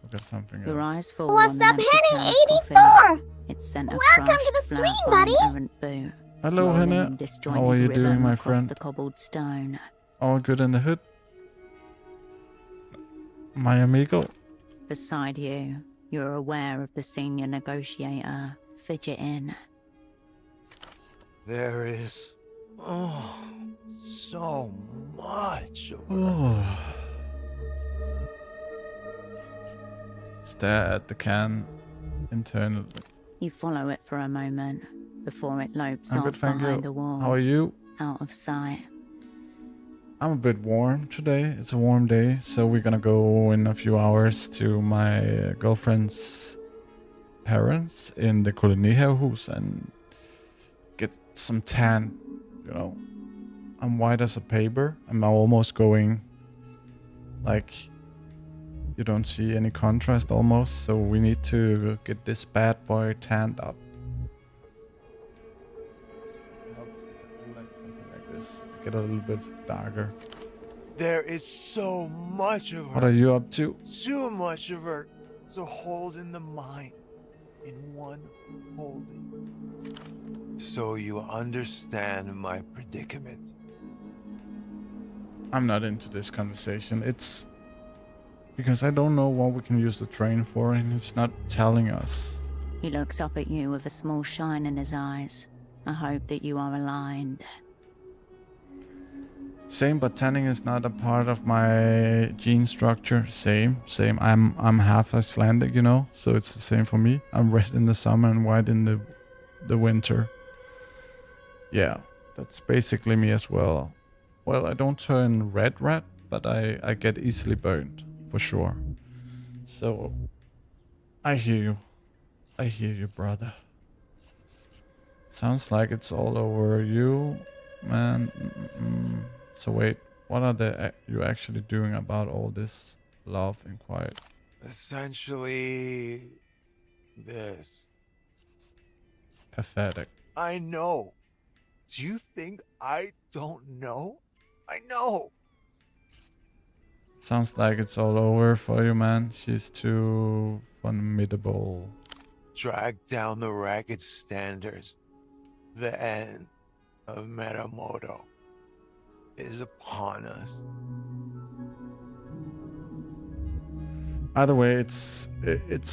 Look at something Your else. eyes fall What's on the up, empty Henny can of 84? coffee. It's sent a Welcome crushed, to the stream, flat bottomed buddy. errant boot. Hello, rolling Henna. in disjointed How are you rhythm doing, my across friend? the cobbled stone. All good in the hood? My amigo? Beside you, you're aware of the senior negotiator fidgeting. There is so much of Oh. Stare at the can internally. You follow it for a moment before it lopes I'm off good, thank behind you. a wall. How are you? Out of sight. I'm a bit warm today. It's a warm day, so we're gonna go in a few hours to my girlfriend's parents in the kolonihavehus and get some tan, you know. I'm white as a paper. I'm now almost going like you don't see any contrast almost, so we need to get this bad boy tanned up. Like something like this. Get a little bit darker. There is so much of her. What are you up to? Too much of her to hold in the mind in one holding. So you understand my predicament. I'm not into this conversation. It's because I don't know what we can use the train for, and it's not telling us. He looks up at you with a small shine in his eyes. I hope that you are aligned. Same, but tanning is not a part of my gene structure. Same. I'm half Icelandic, you know, so it's the same for me. I'm red in the summer and white in the winter. Yeah, that's basically me as well. Well, I don't turn red, but I get easily burned, for sure. So, I hear you, brother. Sounds like it's all over you, man. So wait, what are you actually doing about all this love and quiet? Essentially, this. Pathetic. I know. Do you think I don't know? I know. Sounds like it's all over for you, man. She's too formidable. Drag down the ragged standards. The end of Metamoto is upon us. Either way, it's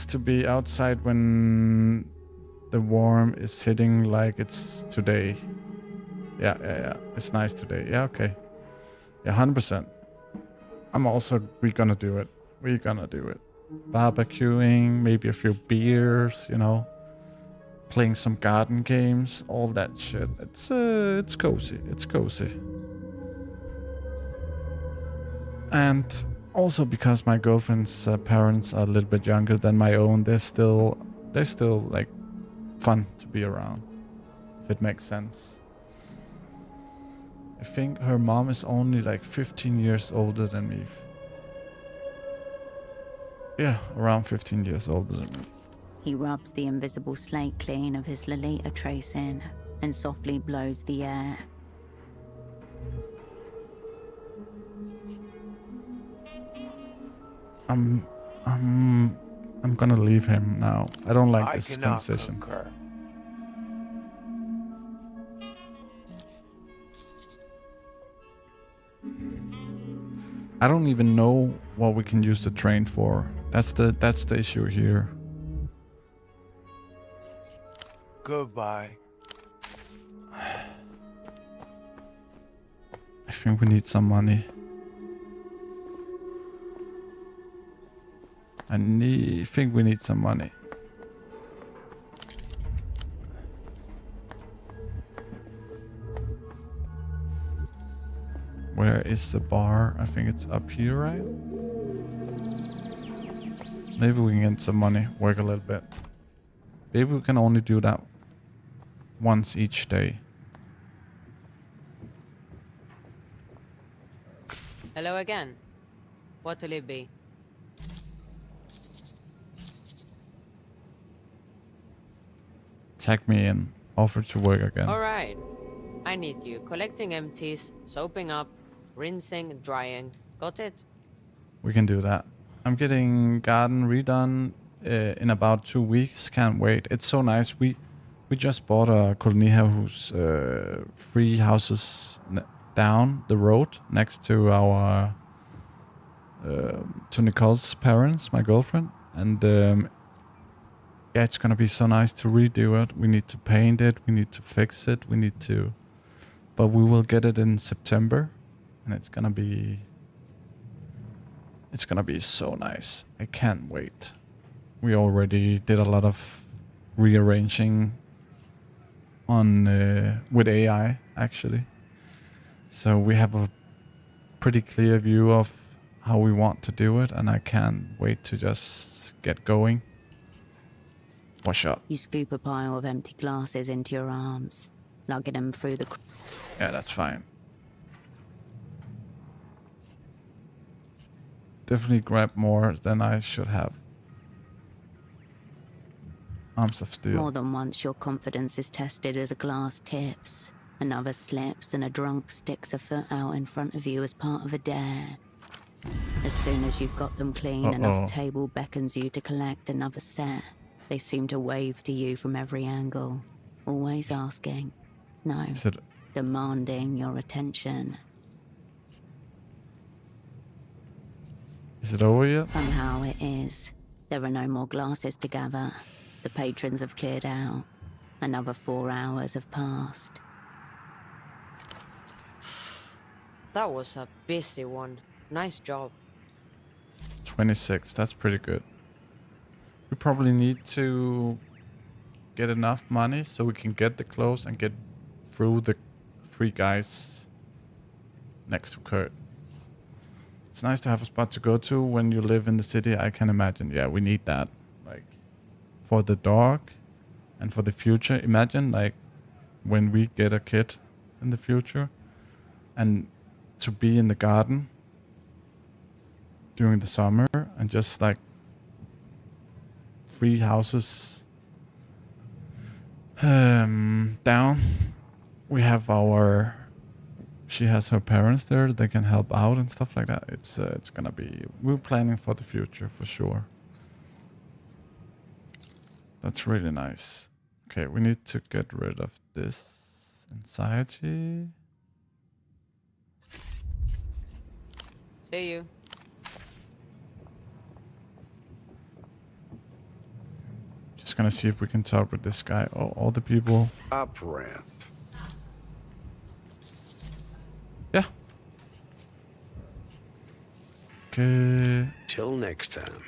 to be outside when the warm is hitting like it's today. Yeah. It's nice today. Yeah, okay. Yeah, 100%. We're gonna do it. Barbecuing, maybe a few beers, you know. Playing some garden games, all that shit. It's cozy. And also because my girlfriend's parents are a little bit younger than my own, they're still like fun to be around, if it makes sense. I think her mom is only like 15 years older than me. Yeah, around 15 years older than me. He rubs the invisible slate clean of his Lolita tracing and softly blows the air. I'm gonna leave him now. I don't like this conversation. Concur. I don't even know what we can use the train for. That's the issue here. Goodbye. I think we need some money. Think we need some money. Where is the bar? I think it's up here, right? Maybe we can get some money, work a little bit. Maybe we can only do that once each day. Hello again. What'll it be? Tag me in. Offer to work again. Alright. I need you collecting empties, soaping up, rinsing, drying. Got it? We can do that. I'm getting garden redone in about 2 weeks. Can't wait. It's so nice. We just bought a kolonihavehus, 3 houses down the road next to our to Nicole's parents, my girlfriend, and yeah, it's gonna be so nice to redo it. We need to paint it. We need to fix it. But we will get it in September. and it's gonna be so nice. I can't wait. We already did a lot of rearranging on with AI actually, so we have a pretty clear view of how we want to do it, and I can't wait to just get going. One shot. You scoop a pile of empty glasses into your arms, lugging them through the... Yeah, that's fine. Definitely grab more than I should have. Arms of steel. More than once your confidence is tested as a glass tips. Another slips and a drunk sticks a foot out in front of you as part of a dare. As soon as you've got them clean, another table beckons you to collect another set. They seem to wave to you from every angle, always asking, no, demanding your attention. Is it over yet? Somehow it is. There are no more glasses to gather. The patrons have cleared out. Another 4 hours have passed. That was a busy one. Nice job. 26, that's pretty good. We probably need to get enough money so we can get the clothes and get through the 3 guys next to Kurt. It's nice to have a spot to go to when you live in the city. I can imagine. Yeah, we need that. Like, for the dog and for the future. Imagine, like, when we get a kid in the future and to be in the garden during the summer and just, like, 3 houses down. We have our... She has her parents there. They can help out and stuff like that. It's gonna be... We're planning for the future for sure. That's really nice. Okay, we need to get rid of this anxiety. See you. Just gonna see if we can talk with this guy. Oh, all the people. Uprant. Yeah. Okay. Till next time.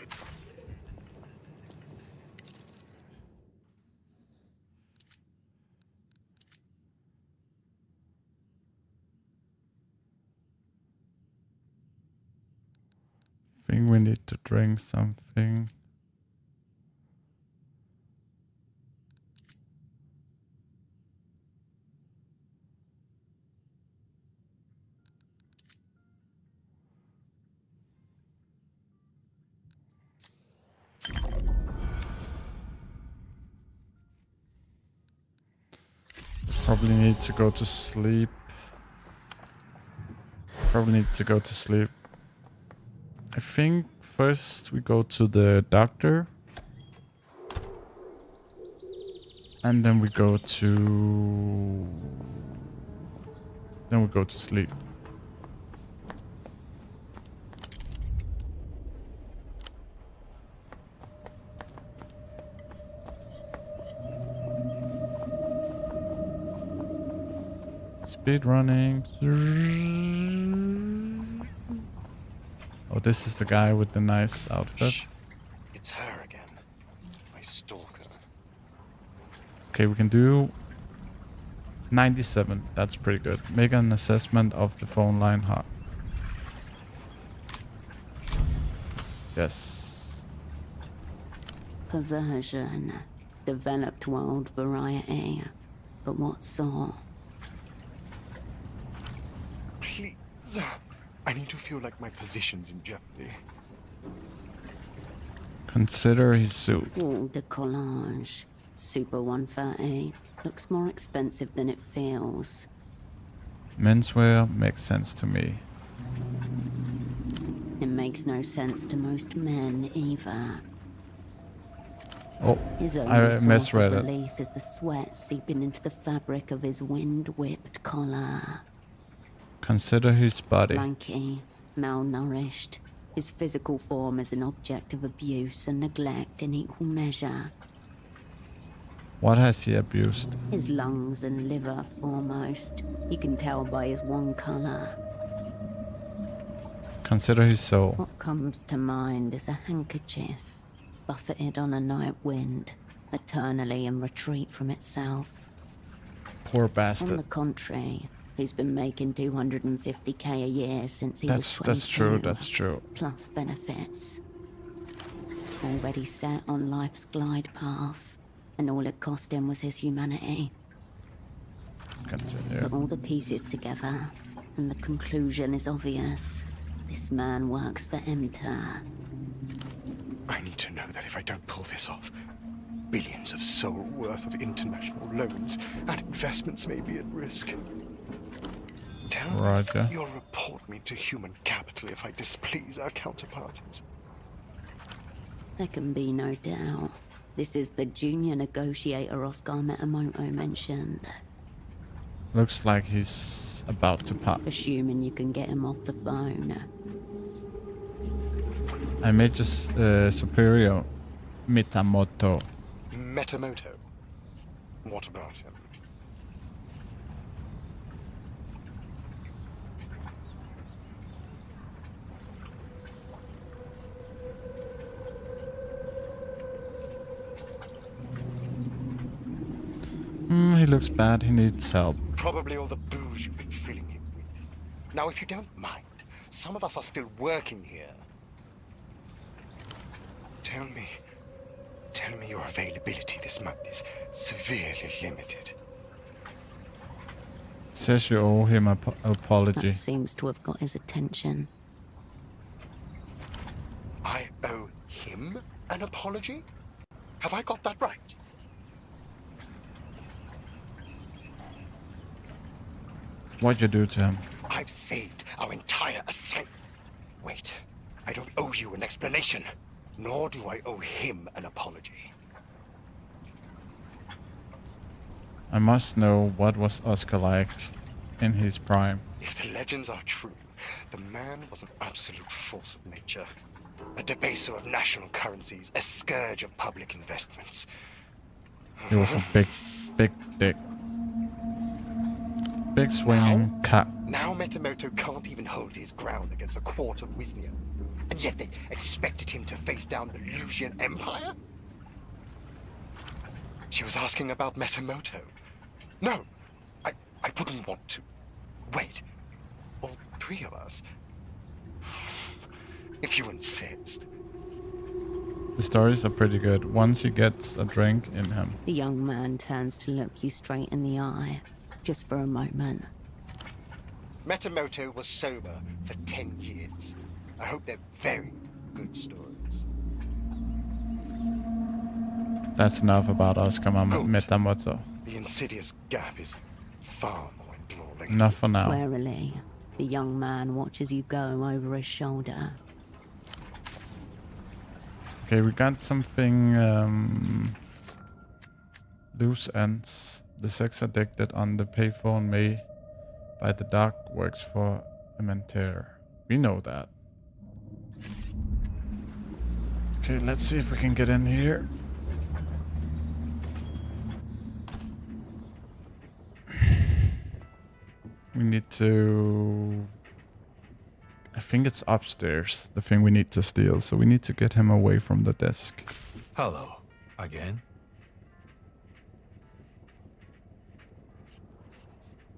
Think we need to drink something. Probably need to go to sleep. Probably need to go to sleep. I think first we go to the doctor. And then we go to... Then we go to sleep. Speed running. Oh, this is the guy with the nice outfit. Shh. It's her again. My stalker. Okay, we can do 97. That's pretty good. Make an assessment of the phone line hot. Yes. Perversion. Developed world variety. But what sort? Please. I need to feel like my position's in jeopardy. Consider his suit. Oh, the collage. Super 130. Looks more expensive than it feels. Menswear makes sense to me. It makes no sense to most men either. Oh, His only I source misread of it. relief is the sweat seeping into the fabric of his wind-whipped collar. Consider his body. Lanky, malnourished. His physical form is an object of abuse and neglect in equal measure. What has he abused? His lungs and liver foremost. You can tell by his one color. Consider his soul. What comes to mind is a handkerchief, buffeted on a night wind, eternally in retreat from itself. Poor On bastard. the contrary, he's been making 250k a year since he was 22. That's true, that's true. Plus benefits. Already set on life's glide path, and all it cost him was his humanity. Continue. Put all the pieces together, and the conclusion is obvious. This man works for Emter. I need to know that if I don't pull this off, billions of soul worth of international loans and investments may be at risk. Tell Roger. me you'll report me to human capital if I displease our counterparties. There can be no doubt. This is the junior negotiator Oscar Metamoto mentioned. Looks like he's about to pop. Assuming you can get him off the phone. I made just superior Mitamoto. Metamoto. What about him? He looks bad, he needs help. Probably all the booze you've been filling him with. Now, if you don't mind, some of us are still working here. Tell me your availability this month is severely limited. Says you owe him an apology. That seems to have got his attention. I owe him an apology? Have I got that right? What'd you do to him? I've saved our entire assignment. Wait, I don't owe you an explanation, nor do I owe him an apology. I must know what was Oscar like in his prime. If the legends are true, the man was an absolute force of nature. A debaser of national currencies, a scourge of public investments. He was a big dick. Big swinging cat. Now Metamoto can't even hold his ground against a quart of Wisnia. And yet they expected him to face down the Lucian Empire? She was asking about Metamoto. No, I wouldn't want to. Wait, all three of us? If you insist. The stories are pretty good. Once he gets a drink in him. The young man turns to look you straight in the eye, just for a moment. Metamoto was sober for 10 years. I hope they're very good stories. That's enough about Oscar Metamoto. The insidious gap is far more enthralling. Not for now. Warily, the young man watches you go over his shoulder. Okay, we got something loose ends. The sex addicted on the payphone May by the dock works for Ementer. We know that. Okay, let's see if we can get in here. We need to... I think it's upstairs, the thing we need to steal. So we need to get him away from the desk. Hello, again.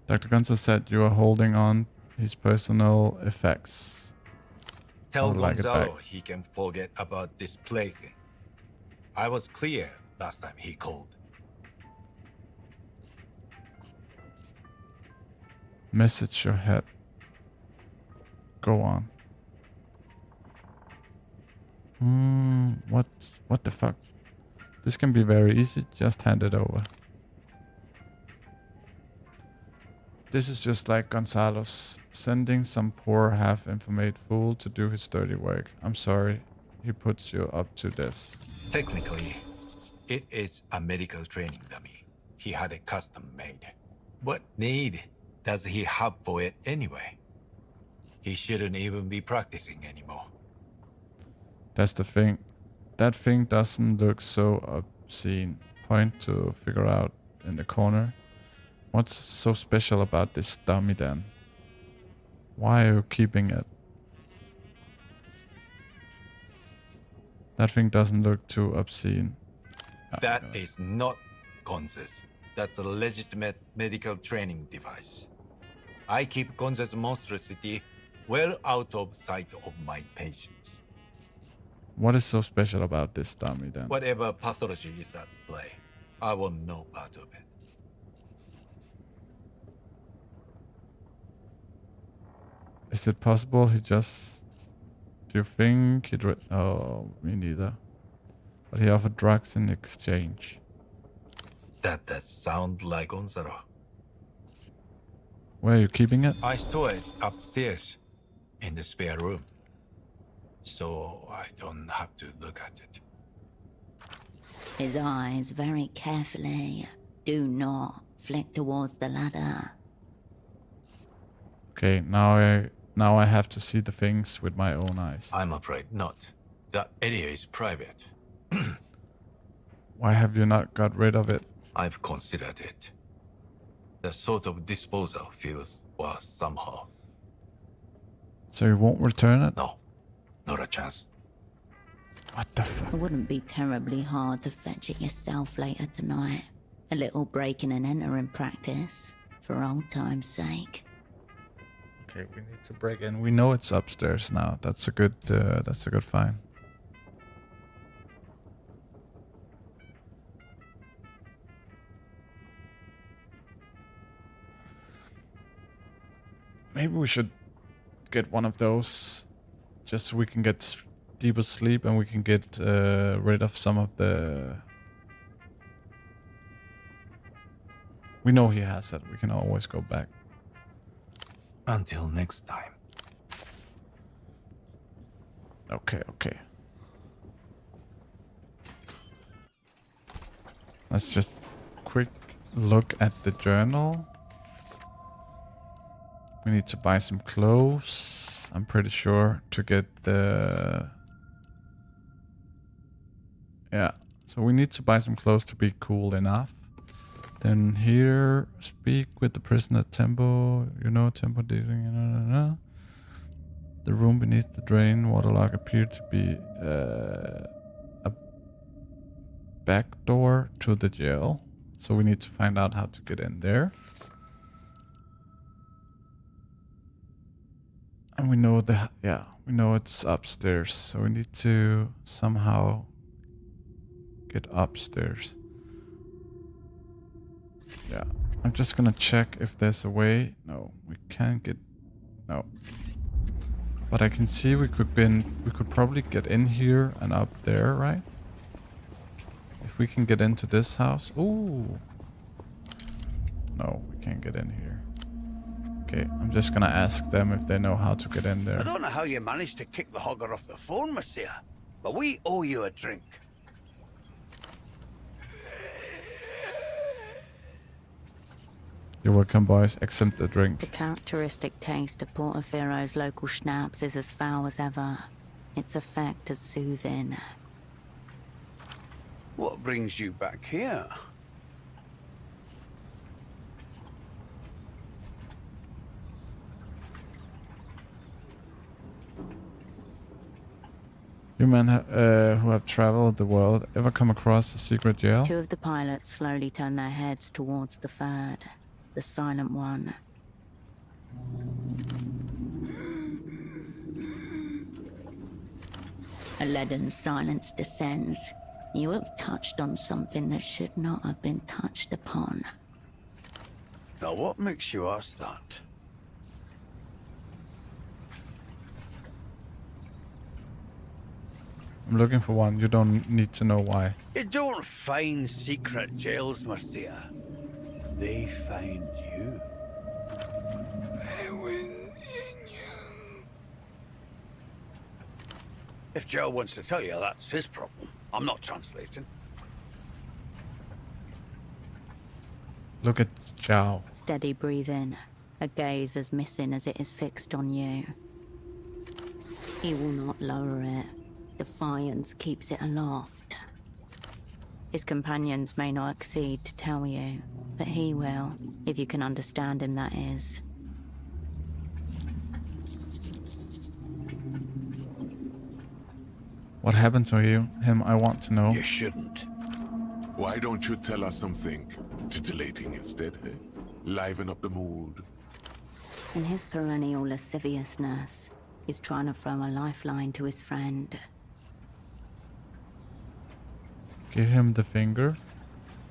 Dr. Gunter said you are holding on his personal effects. Tell like it Gonzalo back. he can forget about this plaything. I was clear last time he called. Message your head. Go on. What the fuck? This can be very easy. Just hand it over. This is just like Gonzalo's sending some poor half-informate fool to do his dirty work. I'm sorry he puts you up to this. Technically, it is a medical training dummy. He had it custom made. What need does he have for it anyway? He shouldn't even be practicing anymore. That's the thing. That thing doesn't look so obscene. Point to figure out in the corner. What's so special about this dummy then? Why are you keeping it? That thing doesn't look too obscene. That is not Gonz's. That's a legitimate medical training device. I keep Gonz's monstrosity well out of sight of my patients. What is so special about this dummy then? Whatever pathology is at play, I want no part of it. Is it possible he just... Do you think he'd... Oh, me neither. But he offered drugs in exchange. That does sound like Gonzalo. Where are you keeping it? I store it upstairs in the spare room, so I don't have to look at it. His eyes very carefully do not flick towards the ladder. Okay, now I have to see the things with my own eyes. I'm afraid not. That area is private. Why have you not got rid of it? I've considered it. The sort of disposal feels worse somehow. So you won't return it? No, not a chance. What the fuck? It wouldn't be terribly hard to fetch it yourself later tonight. A little breaking and entering practice, for old time's sake. Okay, we need to break in. We know it's upstairs now. That's a good find. Maybe we should get one of those, just so we can get deeper sleep and we can get rid of some of the... We know he has it. We can always go back. Until next time. Okay. Let's just quick look at the journal. We need to buy some clothes, I'm pretty sure, to get the... Yeah, so we need to buy some clothes to be cool enough. Then here, speak with the prisoner Tempo. You know, Tempo dealing. The room beneath the drain waterlock appeared to be a back door to the jail. So we need to find out how to get in there. And we know we know it's upstairs. So we need to somehow get upstairs. Yeah, I'm just gonna check if there's a way. No, we can't get... No. But I can see we could probably get in here and up there, right? If we can get into this house. Ooh. No, we can't get in here. Okay, I'm just gonna ask them if they know how to get in there. I don't know how you managed to kick the hogger off the phone, Monsieur, but we owe you a drink. You're welcome, boys. Accept the drink. The characteristic taste of Portoferro's local schnapps is as foul as ever. Its effect is soothing. What brings you back here? You men who have traveled the world ever come across a secret jail? Two of the pilots slowly turn their heads towards the third, the silent one. A leaden silence descends. You have touched on something that should not have been touched upon. Now, what makes you ask that? I'm looking for one. You don't need to know why. You don't find secret jails, Marcia. They find you. If Joe wants to tell you, that's his problem. I'm not translating. Look at Zhao. Steady breathing, a gaze as missing as it is fixed on you. He will not lower it. Defiance keeps it aloft. His companions may not accede to tell you, but he will, if you can understand him, that is. What happened to him? I want to know. You shouldn't. Why don't you tell us something titillating instead, eh? Liven up the mood. In his perennial lasciviousness, he's trying to throw a lifeline to his friend. Give him the finger.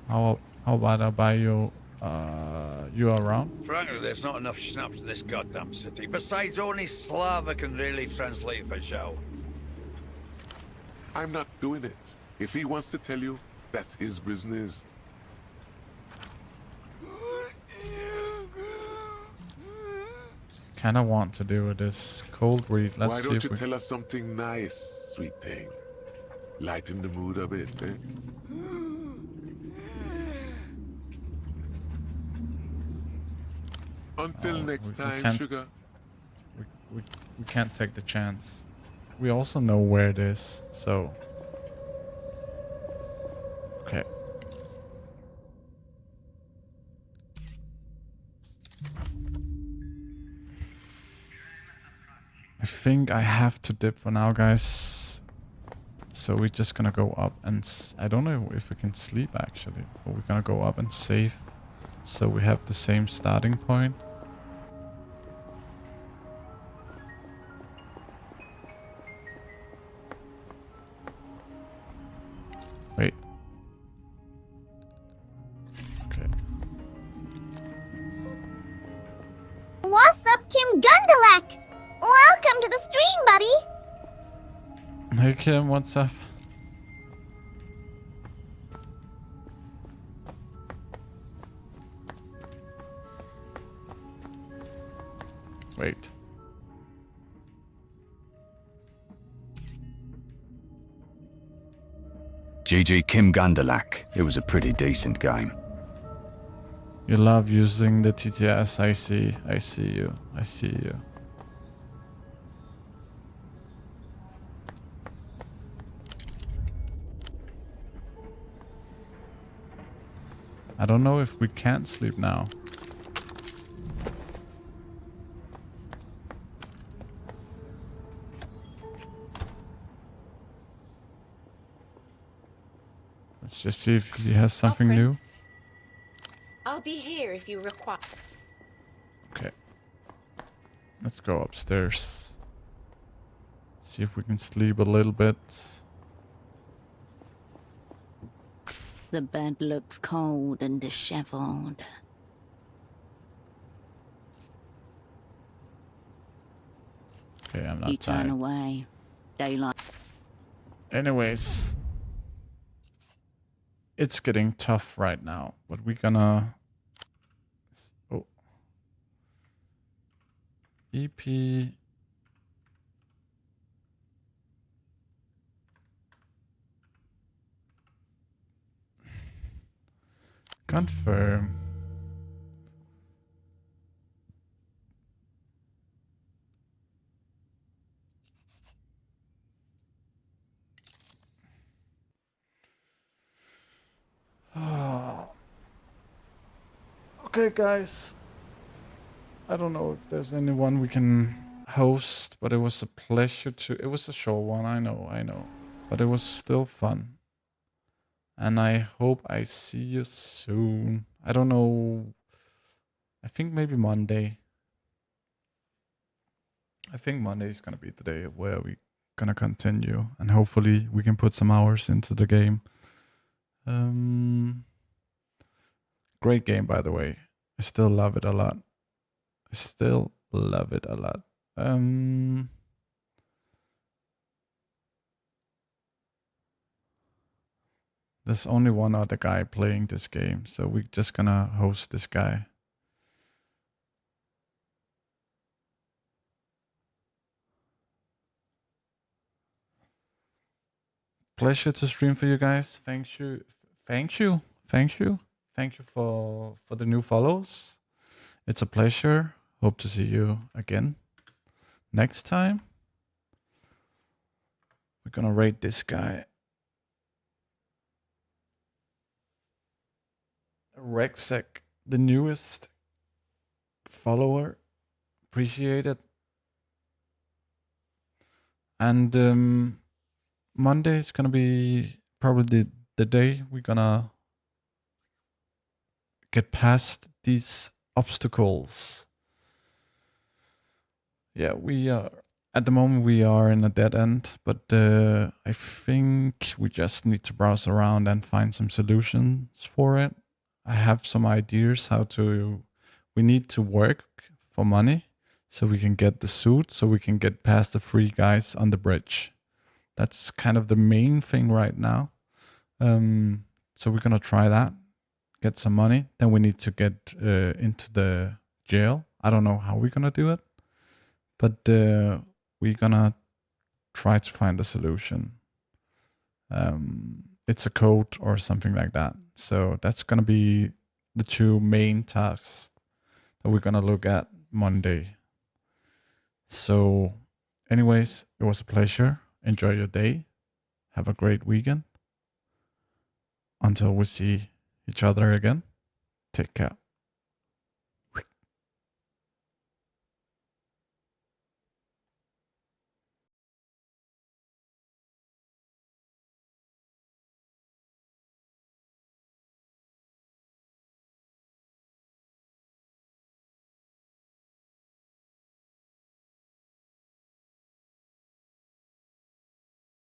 How about I buy you around? Frankly, there's not enough schnapps in this goddamn city. Besides, only Slava can really translate for show. I'm not doing it. If he wants to tell you, that's his business. Kinda want to do this cold read. Let's Why see don't if you we... tell us something nice, sweet thing? Lighten the mood a bit, eh? Until next time, sugar. We can't take the chance. We also know where it is, so... Okay. I think I have to dip for now, guys. So we're just gonna go up and... I don't know if we can sleep, actually. But we're gonna go up and save. So we have the same starting point. Wait. Okay. What's up, Kim Gundalak? Welcome to the stream, buddy. Hey Kim, what's up? Wait. GG Kim Gundalak. It was a pretty decent game. You love using the TTS. I see you. I see you. I don't know if we can't sleep now. Let's just see if he has something new. I'll be here if you require. Okay. Let's go upstairs. See if we can sleep a little bit. The bed looks cold and disheveled. Okay, I'm not You turn tired. away. Daylight. Anyways. It's getting tough right now, but we're gonna... Oh. EP... Confirm. Okay, guys. I don't know if there's anyone we can host, but it was a pleasure to... It was a short one, I know. But it was still fun. And I hope I see you soon. I don't know. I think maybe Monday. I think Monday is going to be the day where we're going to continue. And hopefully we can put some hours into the game. Great game, by the way. I still love it a lot. There's only one other guy playing this game, so we're just gonna host this guy. Pleasure to stream for you guys. Thank you for the new follows. It's a pleasure. Hope to see you again next time. We're gonna rate this guy. Rexec, the newest follower. Appreciate it. And Monday is gonna be probably the day we're gonna get past these obstacles. Yeah, we are at the moment we are in a dead end, but I think we just need to browse around and find some solutions for it. I have some ideas how to. We need to work for money so we can get the suit, so we can get past the 3 guys on the bridge. That's kind of the main thing right now. So we're gonna try that, get some money. Then we need to get into the jail. I don't know how we're gonna do it, but we're gonna try to find a solution. It's a code or something like that. So that's gonna be the 2 main tasks that we're gonna look at Monday. So anyways, it was a pleasure. Enjoy your day. Have a great weekend. Until we see each other again, take care.